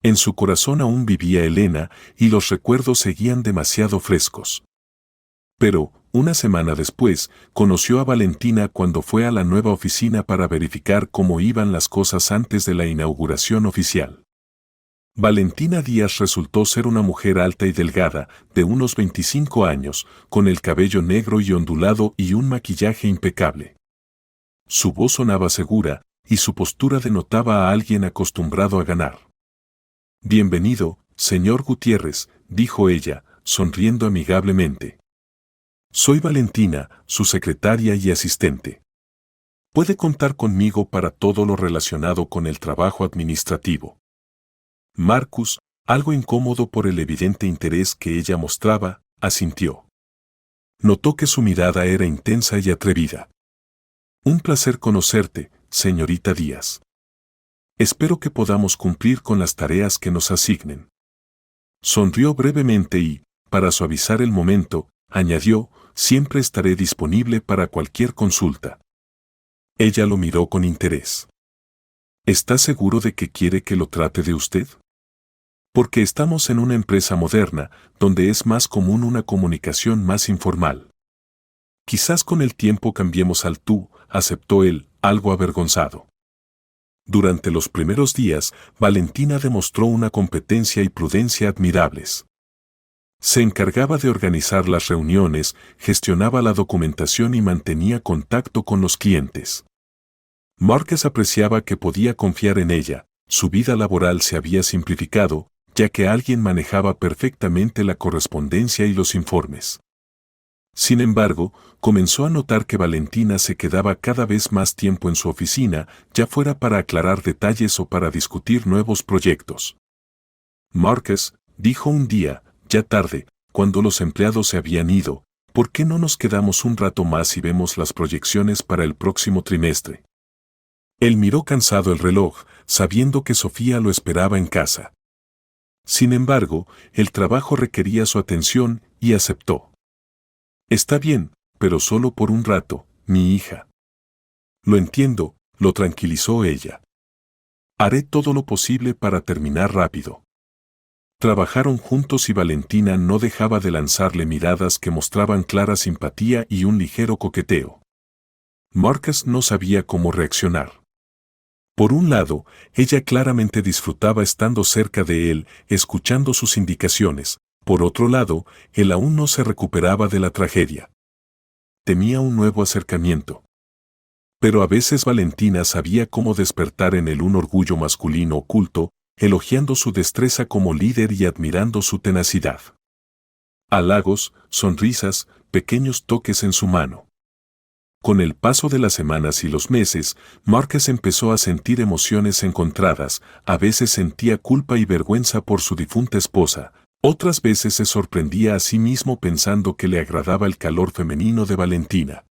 En su corazón aún vivía Elena y los recuerdos seguían demasiado frescos. Pero, una semana después, conoció a Valentina cuando fue a la nueva oficina para verificar cómo iban las cosas antes de la inauguración oficial. Valentina Díaz resultó ser una mujer alta y delgada, de unos 25 años, con el cabello negro y ondulado y un maquillaje impecable. Su voz sonaba segura, y su postura denotaba a alguien acostumbrado a ganar. «Bienvenido, señor Gutiérrez», dijo ella, sonriendo amigablemente. «Soy Valentina, su secretaria y asistente. Puede contar conmigo para todo lo relacionado con el trabajo administrativo». Marcus, algo incómodo por el evidente interés que ella mostraba, asintió. Notó que su mirada era intensa y atrevida. «Un placer conocerte, señorita Díaz. Espero que podamos cumplir con las tareas que nos asignen». Sonrió brevemente y, para suavizar el momento, añadió, «Siempre estaré disponible para cualquier consulta». Ella lo miró con interés. «¿Está seguro de que quiere que lo trate de usted? Porque estamos en una empresa moderna, donde es más común una comunicación más informal». «Quizás con el tiempo cambiemos al tú», aceptó él, algo avergonzado. Durante los primeros días, Valentina demostró una competencia y prudencia admirables. Se encargaba de organizar las reuniones, gestionaba la documentación y mantenía contacto con los clientes. Marcus apreciaba que podía confiar en ella, su vida laboral se había simplificado, ya que alguien manejaba perfectamente la correspondencia y los informes. Sin embargo, comenzó a notar que Valentina se quedaba cada vez más tiempo en su oficina, ya fuera para aclarar detalles o para discutir nuevos proyectos. «Marcus», dijo un día, ya tarde, cuando los empleados se habían ido, ¿por qué no nos quedamos un rato más y vemos las proyecciones para el próximo trimestre? Él miró cansado el reloj, sabiendo que Sofía lo esperaba en casa. Sin embargo, el trabajo requería su atención y aceptó. Está bien, pero solo por un rato, mi hija. Lo entiendo, lo tranquilizó ella. Haré todo lo posible para terminar rápido. Trabajaron juntos y Valentina no dejaba de lanzarle miradas que mostraban clara simpatía y un ligero coqueteo. Marcus no sabía cómo reaccionar. Por un lado, ella claramente disfrutaba estando cerca de él, escuchando sus indicaciones. Por otro lado, él aún no se recuperaba de la tragedia. Temía un nuevo acercamiento. Pero a veces Valentina sabía cómo despertar en él un orgullo masculino oculto, elogiando su destreza como líder y admirando su tenacidad. Halagos, sonrisas, pequeños toques en su mano. Con el paso de las semanas y los meses, Marcus empezó a sentir emociones encontradas, a veces sentía culpa y vergüenza por su difunta esposa, otras veces se sorprendía a sí mismo pensando que le agradaba el calor femenino de Valentina.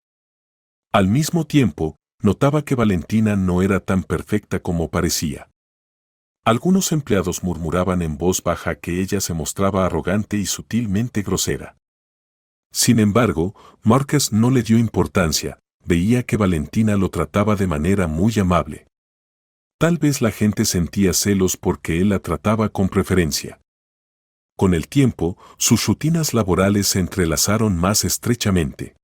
Al mismo tiempo, notaba que Valentina no era tan perfecta como parecía. Algunos empleados murmuraban en voz baja que ella se mostraba arrogante y sutilmente grosera. Sin embargo, Marcus no le dio importancia, veía que Valentina lo trataba de manera muy amable. Tal vez la gente sentía celos porque él la trataba con preferencia. Con el tiempo, sus rutinas laborales se entrelazaron más estrechamente.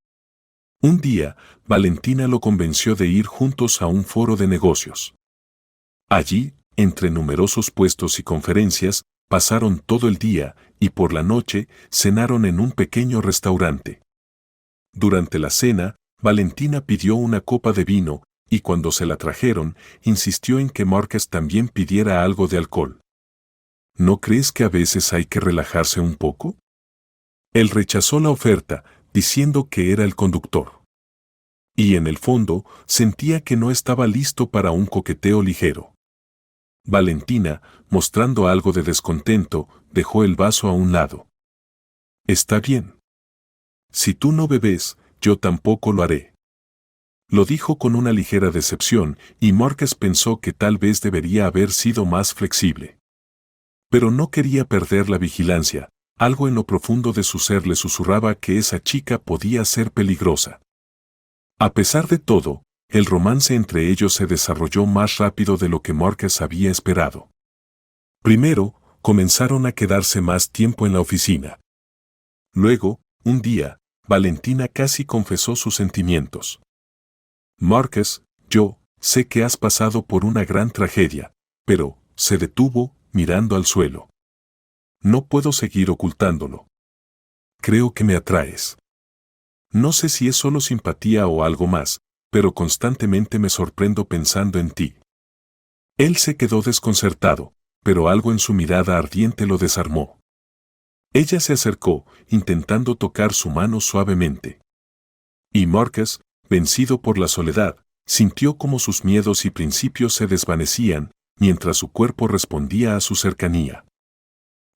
Un día, Valentina lo convenció de ir juntos a un foro de negocios. Allí, entre numerosos puestos y conferencias, pasaron todo el día y por la noche cenaron en un pequeño restaurante. Durante la cena, Valentina pidió una copa de vino y cuando se la trajeron, insistió en que Marcus también pidiera algo de alcohol. ¿No crees que a veces hay que relajarse un poco? Él rechazó la oferta, diciendo que era el conductor. Y en el fondo, sentía que no estaba listo para un coqueteo ligero. Valentina, mostrando algo de descontento, dejó el vaso a un lado. Está bien. Si tú no bebes, yo tampoco lo haré. Lo dijo con una ligera decepción, y Marcus pensó que tal vez debería haber sido más flexible. Pero no quería perder la vigilancia, algo en lo profundo de su ser le susurraba que esa chica podía ser peligrosa. A pesar de todo, el romance entre ellos se desarrolló más rápido de lo que Marcus había esperado. Primero, comenzaron a quedarse más tiempo en la oficina. Luego, un día, Valentina casi confesó sus sentimientos. Marcus, yo sé que has pasado por una gran tragedia, pero se detuvo, mirando al suelo. No puedo seguir ocultándolo. Creo que me atraes. No sé si es solo simpatía o algo más, pero constantemente me sorprendo pensando en ti. Él se quedó desconcertado, pero algo en su mirada ardiente lo desarmó. Ella se acercó, intentando tocar su mano suavemente. Y Marcus, vencido por la soledad, sintió como sus miedos y principios se desvanecían, mientras su cuerpo respondía a su cercanía.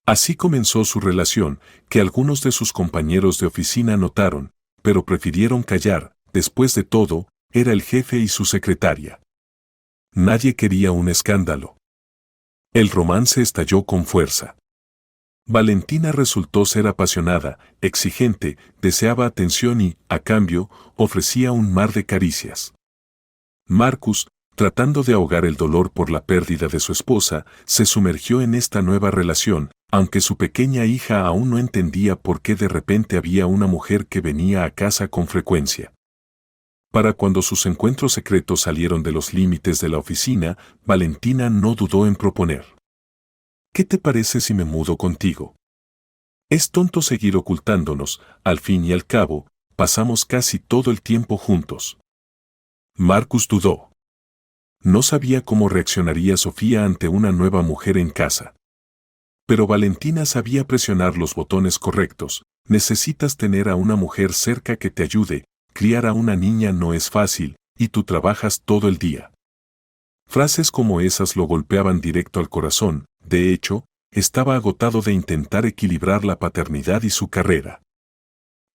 Así comenzó su relación, que algunos de sus compañeros de oficina notaron, pero prefirieron callar. Después de todo, era el jefe y su secretaria. Nadie quería un escándalo. El romance estalló con fuerza. Valentina resultó ser apasionada, exigente, deseaba atención y, a cambio, ofrecía un mar de caricias. Marcus, tratando de ahogar el dolor por la pérdida de su esposa, se sumergió en esta nueva relación, aunque su pequeña hija aún no entendía por qué de repente había una mujer que venía a casa con frecuencia. Para cuando sus encuentros secretos salieron de los límites de la oficina, Valentina no dudó en proponer. ¿Qué te parece si me mudo contigo? Es tonto seguir ocultándonos, al fin y al cabo, pasamos casi todo el tiempo juntos. Marcus dudó. No sabía cómo reaccionaría Sofía ante una nueva mujer en casa. Pero Valentina sabía presionar los botones correctos. Necesitas tener a una mujer cerca que te ayude, criar a una niña no es fácil, y tú trabajas todo el día. Frases como esas lo golpeaban directo al corazón. De hecho, estaba agotado de intentar equilibrar la paternidad y su carrera.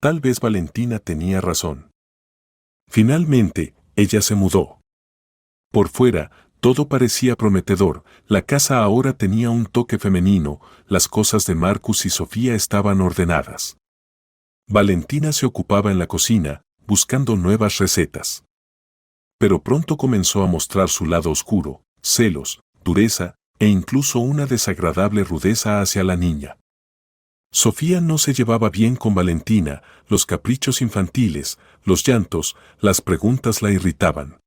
Tal vez Valentina tenía razón. Finalmente, ella se mudó. Por fuera, todo parecía prometedor, la casa ahora tenía un toque femenino, las cosas de Marcus y Sofía estaban ordenadas. Valentina se ocupaba en la cocina, buscando nuevas recetas. Pero pronto comenzó a mostrar su lado oscuro, celos, dureza, e incluso una desagradable rudeza hacia la niña. Sofía no se llevaba bien con Valentina, los caprichos infantiles, los llantos, las preguntas la irritaban.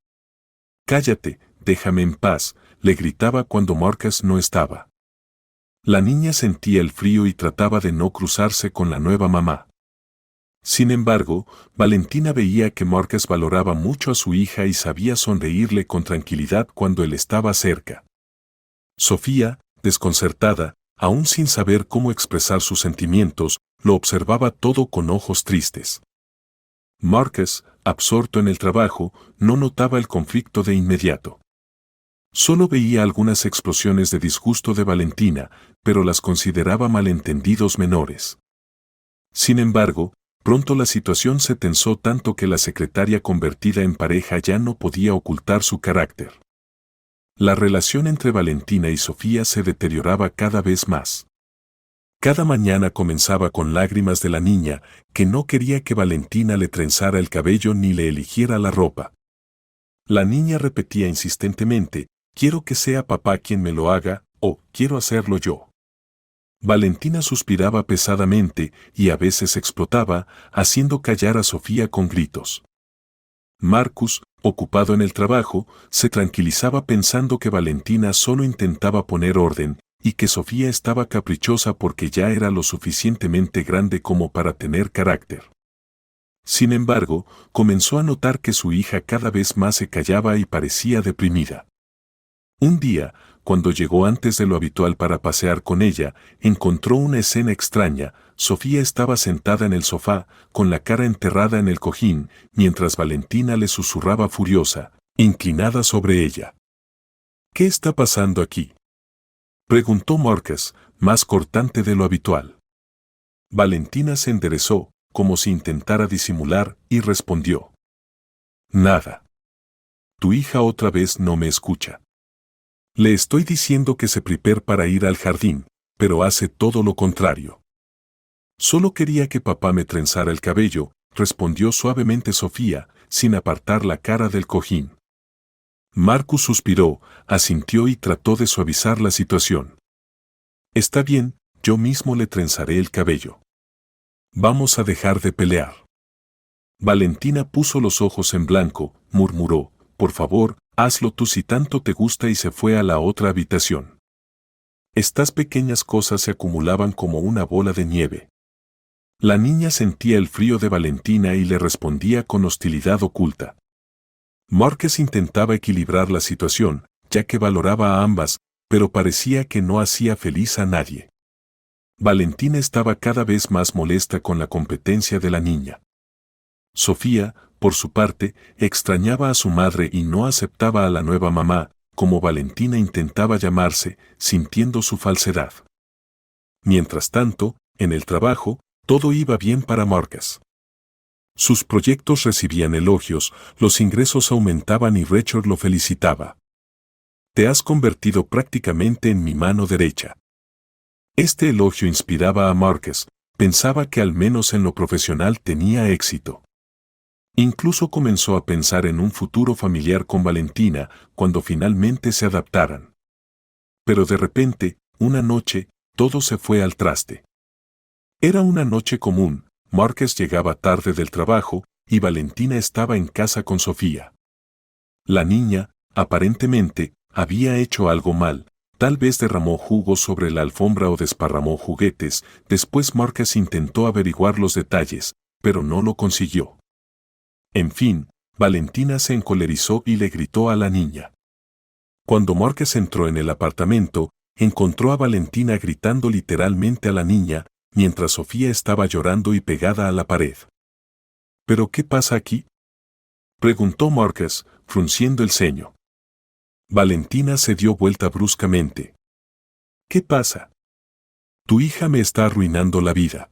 «Cállate, déjame en paz», le gritaba cuando Marcus no estaba. La niña sentía el frío y trataba de no cruzarse con la nueva mamá. Sin embargo, Valentina veía que Marcus valoraba mucho a su hija y sabía sonreírle con tranquilidad cuando él estaba cerca. Sofía, desconcertada, aún sin saber cómo expresar sus sentimientos, lo observaba todo con ojos tristes. Marcus, absorto en el trabajo, no notaba el conflicto de inmediato. Solo veía algunas explosiones de disgusto de Valentina, pero las consideraba malentendidos menores. Sin embargo, pronto la situación se tensó tanto que la secretaria convertida en pareja ya no podía ocultar su carácter. La relación entre Valentina y Sofía se deterioraba cada vez más. Cada mañana comenzaba con lágrimas de la niña, que no quería que Valentina le trenzara el cabello ni le eligiera la ropa. La niña repetía insistentemente: «Quiero que sea papá quien me lo haga», o «quiero hacerlo yo». Valentina suspiraba pesadamente y a veces explotaba, haciendo callar a Sofía con gritos. Marcus, ocupado en el trabajo, se tranquilizaba pensando que Valentina solo intentaba poner orden, y que Sofía estaba caprichosa porque ya era lo suficientemente grande como para tener carácter. Sin embargo, comenzó a notar que su hija cada vez más se callaba y parecía deprimida. Un día, cuando llegó antes de lo habitual para pasear con ella, encontró una escena extraña. Sofía estaba sentada en el sofá, con la cara enterrada en el cojín, mientras Valentina le susurraba furiosa, inclinada sobre ella. «¿Qué está pasando aquí?», preguntó Marcus, más cortante de lo habitual. Valentina se enderezó, como si intentara disimular, y respondió: «Nada. Tu hija otra vez no me escucha. Le estoy diciendo que se prepare para ir al jardín, pero hace todo lo contrario». «Solo quería que papá me trenzara el cabello», respondió suavemente Sofía, sin apartar la cara del cojín. Marcus suspiró, asintió y trató de suavizar la situación. «Está bien, yo mismo le trenzaré el cabello. Vamos a dejar de pelear». Valentina puso los ojos en blanco, murmuró: «Por favor, hazlo tú si tanto te gusta», y se fue a la otra habitación. Estas pequeñas cosas se acumulaban como una bola de nieve. La niña sentía el frío de Valentina y le respondía con hostilidad oculta. Marcus intentaba equilibrar la situación, ya que valoraba a ambas, pero parecía que no hacía feliz a nadie. Valentina estaba cada vez más molesta con la competencia de la niña. Sofía, por su parte, extrañaba a su madre y no aceptaba a la nueva mamá, como Valentina intentaba llamarse, sintiendo su falsedad. Mientras tanto, en el trabajo, todo iba bien para Marcus. Sus proyectos recibían elogios, los ingresos aumentaban y Richard lo felicitaba. «Te has convertido prácticamente en mi mano derecha». Este elogio inspiraba a Marcus, pensaba que al menos en lo profesional tenía éxito. Incluso comenzó a pensar en un futuro familiar con Valentina, cuando finalmente se adaptaran. Pero de repente, una noche, todo se fue al traste. Era una noche común. Marcus llegaba tarde del trabajo, y Valentina estaba en casa con Sofía. La niña, aparentemente, había hecho algo mal, tal vez derramó jugo sobre la alfombra o desparramó juguetes. Después Marcus intentó averiguar los detalles, pero no lo consiguió. En fin, Valentina se encolerizó y le gritó a la niña. Cuando Marcus entró en el apartamento, encontró a Valentina gritando literalmente a la niña, mientras Sofía estaba llorando y pegada a la pared. «¿Pero qué pasa aquí?», preguntó Marcus, frunciendo el ceño. Valentina se dio vuelta bruscamente. «¿Qué pasa? Tu hija me está arruinando la vida.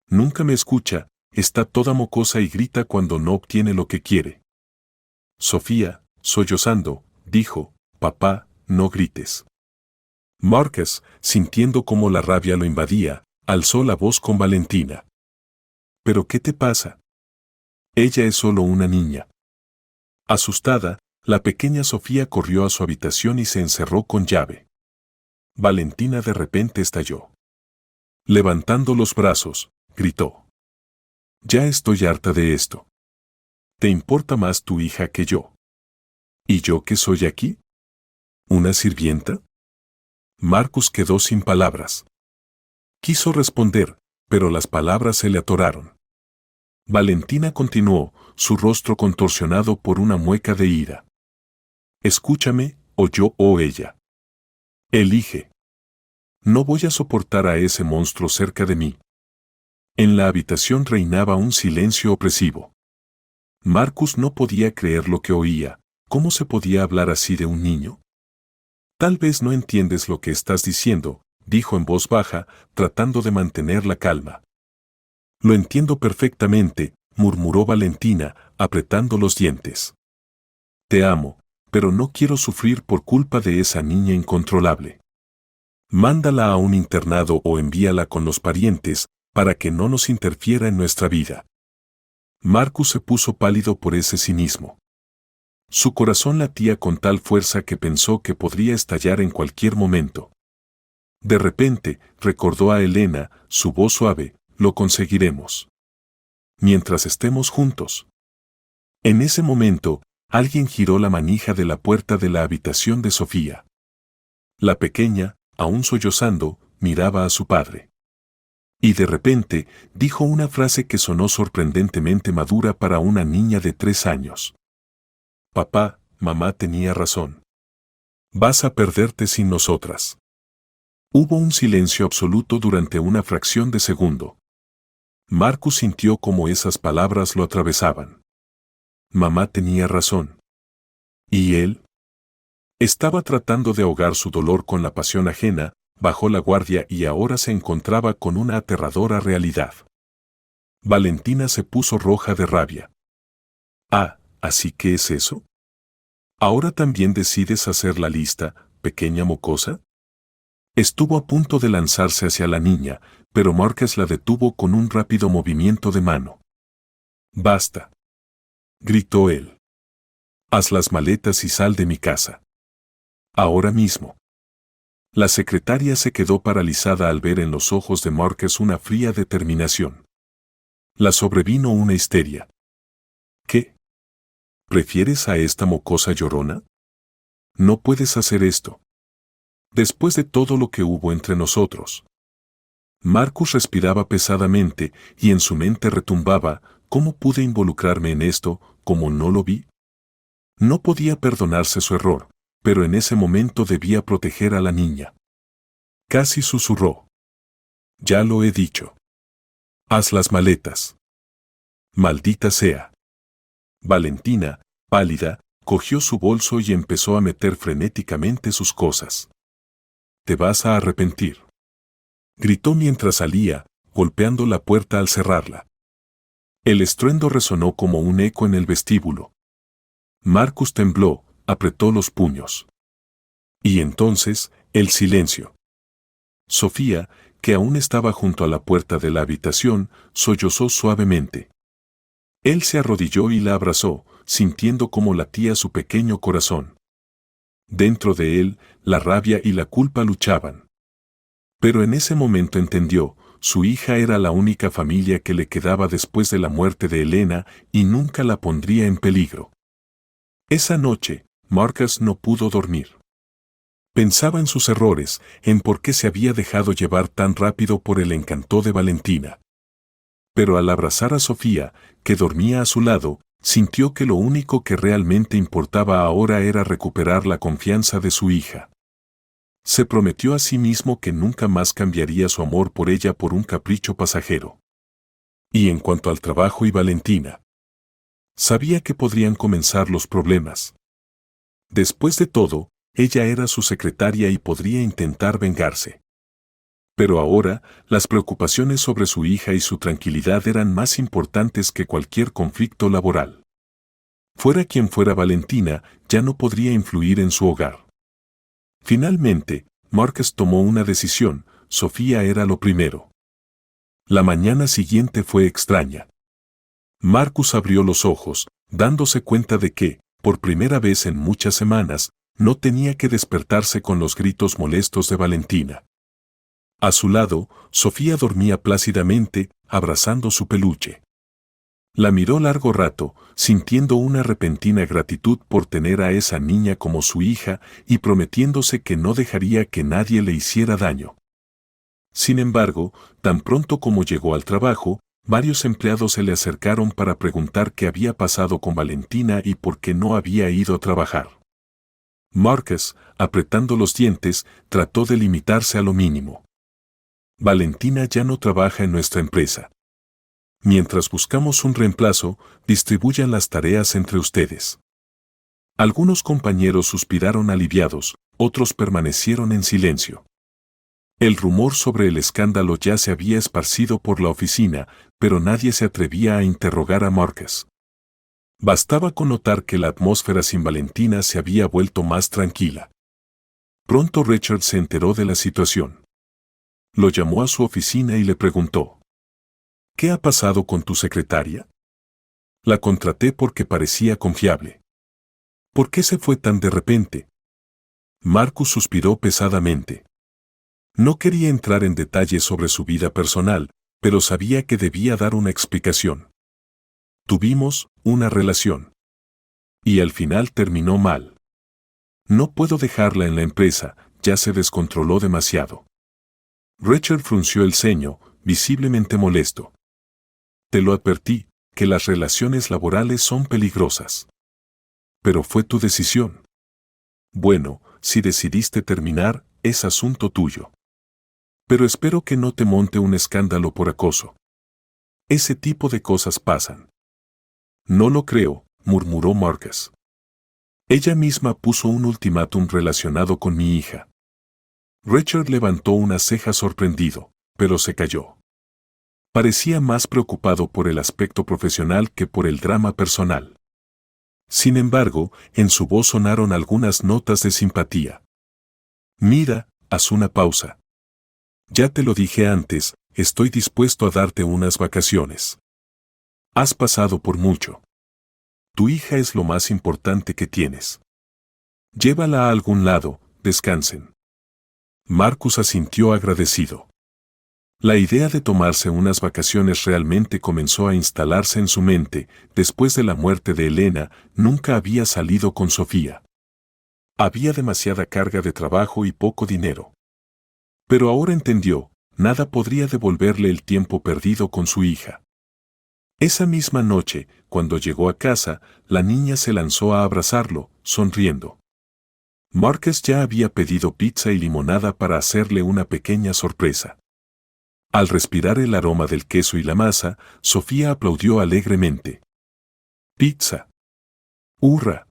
Nunca me escucha, está toda mocosa y grita cuando no obtiene lo que quiere. Sofía, sollozando, dijo, «Papá, no grites». Marcus, sintiendo cómo la rabia lo invadía, alzó la voz con Valentina. «¿Pero qué te pasa? Ella es solo una niña». Asustada, la pequeña Sofía corrió a su habitación y se encerró con llave. Valentina de repente estalló. Levantando los brazos, gritó. «Ya estoy harta de esto. ¿Te importa más tu hija que yo? ¿Y yo qué soy aquí? ¿Una sirvienta?». Marcus quedó sin palabras. Quiso responder, pero las palabras se le atoraron. Valentina continuó, su rostro contorsionado por una mueca de ira. «Escúchame, o yo o ella. Elige. No voy a soportar a ese monstruo cerca de mí». En la habitación reinaba un silencio opresivo. Marcus no podía creer lo que oía. ¿Cómo se podía hablar así de un niño? «Tal vez no entiendes lo que estás diciendo», dijo en voz baja, tratando de mantener la calma. «Lo entiendo perfectamente», murmuró Valentina, apretando los dientes. «Te amo, pero no quiero sufrir por culpa de esa niña incontrolable. Mándala a un internado o envíala con los parientes, para que no nos interfiera en nuestra vida». Marcus se puso pálido por ese cinismo. Su corazón latía con tal fuerza que pensó que podría estallar en cualquier momento. De repente, recordó a Elena, su voz suave, «Lo conseguiremos. Mientras estemos juntos». En ese momento, alguien giró la manija de la puerta de la habitación de Sofía. La pequeña, aún sollozando, miraba a su padre. Y de repente, dijo una frase que sonó sorprendentemente madura para una niña de 3 años. «Papá, mamá tenía razón. Vas a perderte sin nosotras». Hubo un silencio absoluto durante una fracción de segundo. Marcus sintió cómo esas palabras lo atravesaban. Mamá tenía razón. ¿Y él? Estaba tratando de ahogar su dolor con la pasión ajena, bajó la guardia y ahora se encontraba con una aterradora realidad. Valentina se puso roja de rabia. «Ah, ¿así que es eso? ¿Ahora también decides hacer la lista, pequeña mocosa?». Estuvo a punto de lanzarse hacia la niña, pero Marcus la detuvo con un rápido movimiento de mano. «Basta», gritó él. «Haz las maletas y sal de mi casa. Ahora mismo». La secretaria se quedó paralizada al ver en los ojos de Marcus una fría determinación. La sobrevino una histeria. «¿Qué? ¿Prefieres a esta mocosa llorona? No puedes hacer esto. Después de todo lo que hubo entre nosotros». Marcus respiraba pesadamente y en su mente retumbaba, ¿cómo pude involucrarme en esto, como no lo vi? No podía perdonarse su error, pero en ese momento debía proteger a la niña. Casi susurró. «Ya lo he dicho. Haz las maletas». «Maldita sea». Valentina, pálida, cogió su bolso y empezó a meter frenéticamente sus cosas. «Te vas a arrepentir», gritó mientras salía, golpeando la puerta al cerrarla. El estruendo resonó como un eco en el vestíbulo. Marcus tembló, apretó los puños. Y entonces, el silencio. Sofía, que aún estaba junto a la puerta de la habitación, sollozó suavemente. Él se arrodilló y la abrazó, sintiendo cómo latía su pequeño corazón. Dentro de él, la rabia y la culpa luchaban. Pero en ese momento entendió, su hija era la única familia que le quedaba después de la muerte de Elena y nunca la pondría en peligro. Esa noche, Marcus no pudo dormir. Pensaba en sus errores, en por qué se había dejado llevar tan rápido por el encanto de Valentina. Pero al abrazar a Sofía, que dormía a su lado, sintió que lo único que realmente importaba ahora era recuperar la confianza de su hija. Se prometió a sí mismo que nunca más cambiaría su amor por ella por un capricho pasajero. Y en cuanto al trabajo y Valentina, sabía que podrían comenzar los problemas. Después de todo, ella era su secretaria y podría intentar vengarse. Pero ahora, las preocupaciones sobre su hija y su tranquilidad eran más importantes que cualquier conflicto laboral. Fuera quien fuera Valentina, ya no podría influir en su hogar. Finalmente, Marcus tomó una decisión: Sofía era lo primero. La mañana siguiente fue extraña. Marcus abrió los ojos, dándose cuenta de que, por primera vez en muchas semanas, no tenía que despertarse con los gritos molestos de Valentina. A su lado, Sofía dormía plácidamente, abrazando su peluche. La miró largo rato, sintiendo una repentina gratitud por tener a esa niña como su hija y prometiéndose que no dejaría que nadie le hiciera daño. Sin embargo, tan pronto como llegó al trabajo, varios empleados se le acercaron para preguntar qué había pasado con Valentina y por qué no había ido a trabajar. Marcus, apretando los dientes, trató de limitarse a lo mínimo. Valentina ya no trabaja en nuestra empresa. Mientras buscamos un reemplazo, distribuyan las tareas entre ustedes. Algunos compañeros suspiraron aliviados, otros permanecieron en silencio. El rumor sobre el escándalo ya se había esparcido por la oficina, pero nadie se atrevía a interrogar a Marcus. Bastaba con notar que la atmósfera sin Valentina se había vuelto más tranquila. Pronto Richard se enteró de la situación. Lo llamó a su oficina y le preguntó: ¿qué ha pasado con tu secretaria? La contraté porque parecía confiable. ¿Por qué se fue tan de repente? Marcus suspiró pesadamente. No quería entrar en detalles sobre su vida personal, pero sabía que debía dar una explicación. Tuvimos una relación. Y al final terminó mal. No puedo dejarla en la empresa, ya se descontroló demasiado. Richard frunció el ceño, visiblemente molesto. Te lo advertí, que las relaciones laborales son peligrosas. Pero fue tu decisión. Bueno, si decidiste terminar, es asunto tuyo. Pero espero que no te monte un escándalo por acoso. Ese tipo de cosas pasan. No lo creo, murmuró Marcus. Ella misma puso un ultimátum relacionado con mi hija. Richard levantó una ceja sorprendido, pero se calló. Parecía más preocupado por el aspecto profesional que por el drama personal. Sin embargo, en su voz sonaron algunas notas de simpatía. Mira, haz una pausa. Ya te lo dije antes, estoy dispuesto a darte unas vacaciones. Has pasado por mucho. Tu hija es lo más importante que tienes. Llévala a algún lado, descansen. Marcus asintió agradecido. La idea de tomarse unas vacaciones realmente comenzó a instalarse en su mente. Después de la muerte de Elena, nunca había salido con Sofía. Había demasiada carga de trabajo y poco dinero. Pero ahora entendió, nada podría devolverle el tiempo perdido con su hija. Esa misma noche, cuando llegó a casa, la niña se lanzó a abrazarlo, sonriendo. Marcus ya había pedido pizza y limonada para hacerle una pequeña sorpresa. Al respirar el aroma del queso y la masa, Sofía aplaudió alegremente. ¡Pizza! ¡Hurra!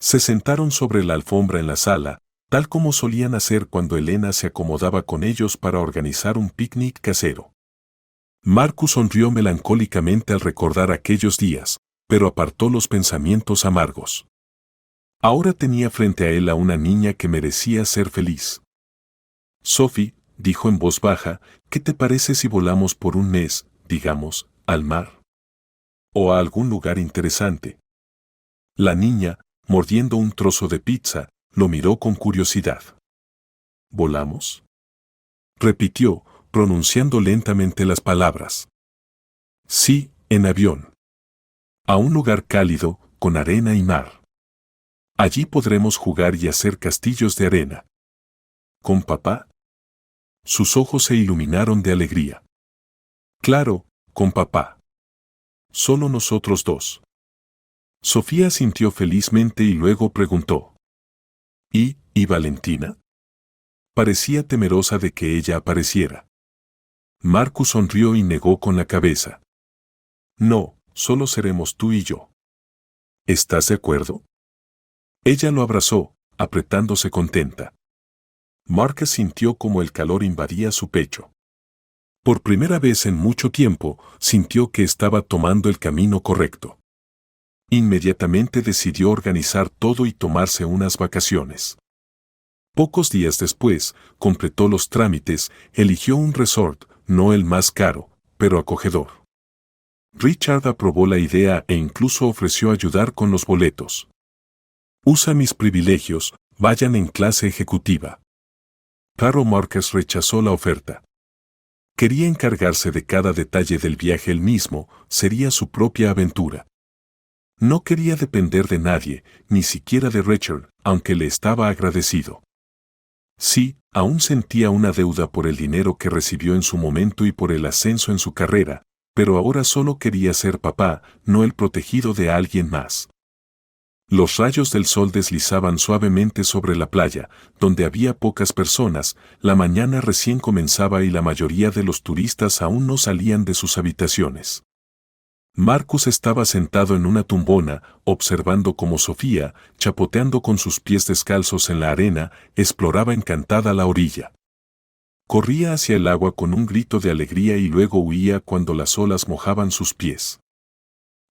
Se sentaron sobre la alfombra en la sala, tal como solían hacer cuando Elena se acomodaba con ellos para organizar un picnic casero. Marcus sonrió melancólicamente al recordar aquellos días, pero apartó los pensamientos amargos. Ahora tenía frente a él a una niña que merecía ser feliz. Sophie, dijo en voz baja, ¿qué te parece si volamos por un mes, digamos, al mar? O a algún lugar interesante. La niña, mordiendo un trozo de pizza, lo miró con curiosidad. ¿Volamos? Repitió, pronunciando lentamente las palabras. Sí, en avión. A un lugar cálido, con arena y mar. Allí podremos jugar y hacer castillos de arena. ¿Con papá? Sus ojos se iluminaron de alegría. Claro, con papá. Solo nosotros dos. Sofía sintió felizmente y luego preguntó. ¿Y Valentina? Parecía temerosa de que ella apareciera. Marcus sonrió y negó con la cabeza. No, solo seremos tú y yo. ¿Estás de acuerdo? Ella lo abrazó, apretándose contenta. Marcus sintió como el calor invadía su pecho. Por primera vez en mucho tiempo, sintió que estaba tomando el camino correcto. Inmediatamente decidió organizar todo y tomarse unas vacaciones. Pocos días después, completó los trámites, eligió un resort, no el más caro, pero acogedor. Richard aprobó la idea e incluso ofreció ayudar con los boletos. Usa mis privilegios, vayan en clase ejecutiva. Pero Marcus rechazó la oferta. Quería encargarse de cada detalle del viaje él mismo, sería su propia aventura. No quería depender de nadie, ni siquiera de Richard, aunque le estaba agradecido. Sí, aún sentía una deuda por el dinero que recibió en su momento y por el ascenso en su carrera, pero ahora solo quería ser papá, no el protegido de alguien más. Los rayos del sol deslizaban suavemente sobre la playa, donde había pocas personas, la mañana recién comenzaba y la mayoría de los turistas aún no salían de sus habitaciones. Marcus estaba sentado en una tumbona, observando cómo Sofía, chapoteando con sus pies descalzos en la arena, exploraba encantada la orilla. Corría hacia el agua con un grito de alegría y luego huía cuando las olas mojaban sus pies.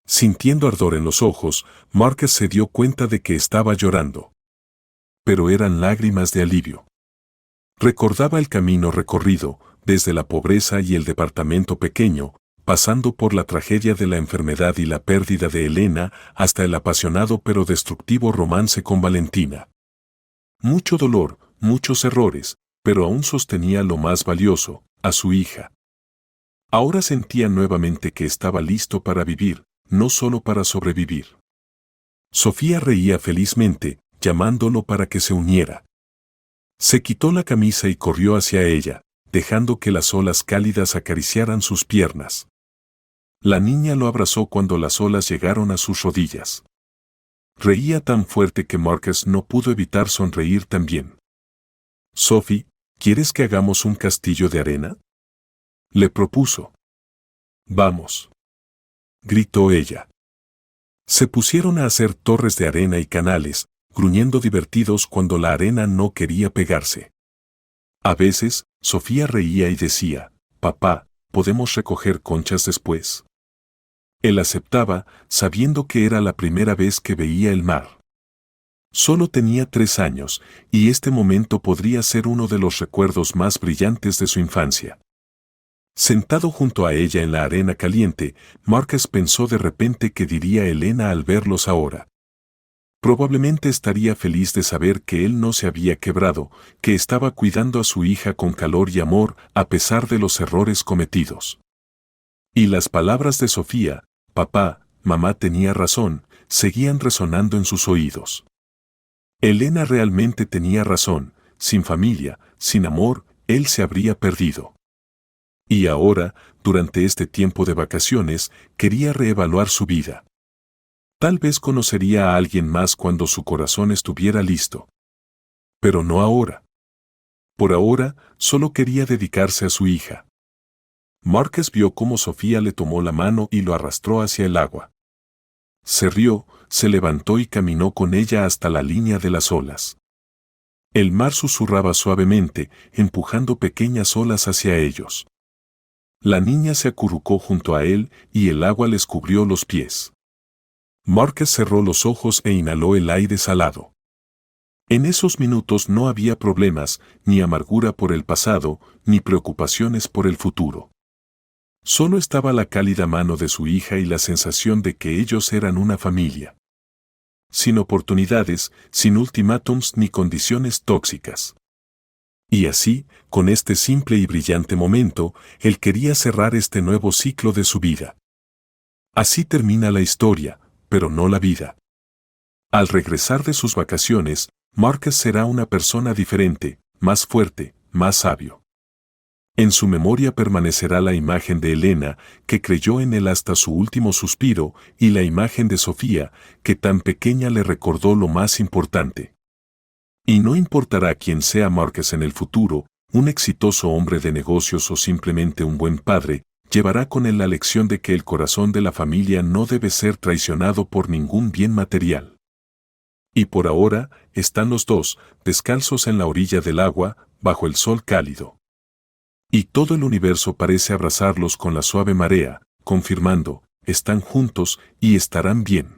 Sintiendo ardor en los ojos, Marcus se dio cuenta de que estaba llorando. Pero eran lágrimas de alivio. Recordaba el camino recorrido, desde la pobreza y el departamento pequeño, pasando por la tragedia de la enfermedad y la pérdida de Elena, hasta el apasionado pero destructivo romance con Valentina. Mucho dolor, muchos errores, pero aún sostenía lo más valioso, a su hija. Ahora sentía nuevamente que estaba listo para vivir, no solo para sobrevivir. Sofía reía felizmente, llamándolo para que se uniera. Se quitó la camisa y corrió hacia ella, dejando que las olas cálidas acariciaran sus piernas. La niña lo abrazó cuando las olas llegaron a sus rodillas. Reía tan fuerte que Marcus no pudo evitar sonreír también. «Sophie, ¿quieres que hagamos un castillo de arena?», le propuso. «Vamos», gritó ella. Se pusieron a hacer torres de arena y canales, gruñendo divertidos cuando la arena no quería pegarse. A veces, Sofía reía y decía, «Papá, ¿podemos recoger conchas después?». Él aceptaba, sabiendo que era la primera vez que veía el mar. Solo tenía 3 años, y este momento podría ser uno de los recuerdos más brillantes de su infancia. Sentado junto a ella en la arena caliente, Marcus pensó de repente qué diría Elena al verlos ahora. Probablemente estaría feliz de saber que él no se había quebrado, que estaba cuidando a su hija con calor y amor a pesar de los errores cometidos. Y las palabras de Sofía, «Papá, mamá tenía razón», seguían resonando en sus oídos. Elena realmente tenía razón, sin familia, sin amor, él se habría perdido. Y ahora, durante este tiempo de vacaciones, quería reevaluar su vida. Tal vez conocería a alguien más cuando su corazón estuviera listo. Pero no ahora. Por ahora, solo quería dedicarse a su hija. Marcus vio cómo Sofía le tomó la mano y lo arrastró hacia el agua. Se rió, se levantó y caminó con ella hasta la línea de las olas. El mar susurraba suavemente, empujando pequeñas olas hacia ellos. La niña se acurrucó junto a él y el agua les cubrió los pies. Marcus cerró los ojos e inhaló el aire salado. En esos minutos no había problemas, ni amargura por el pasado, ni preocupaciones por el futuro. Solo estaba la cálida mano de su hija y la sensación de que ellos eran una familia. Sin oportunidades, sin ultimátums ni condiciones tóxicas. Y así, con este simple y brillante momento, él quería cerrar este nuevo ciclo de su vida. Así termina la historia, pero no la vida. Al regresar de sus vacaciones, Marcus será una persona diferente, más fuerte, más sabio. En su memoria permanecerá la imagen de Elena, que creyó en él hasta su último suspiro, y la imagen de Sofía, que tan pequeña le recordó lo más importante. Y no importará quién sea Marcus en el futuro, un exitoso hombre de negocios o simplemente un buen padre, llevará con él la lección de que el corazón de la familia no debe ser traicionado por ningún bien material. Y por ahora, están los dos, descalzos en la orilla del agua, bajo el sol cálido. Y todo el universo parece abrazarlos con la suave marea, confirmando, están juntos y estarán bien.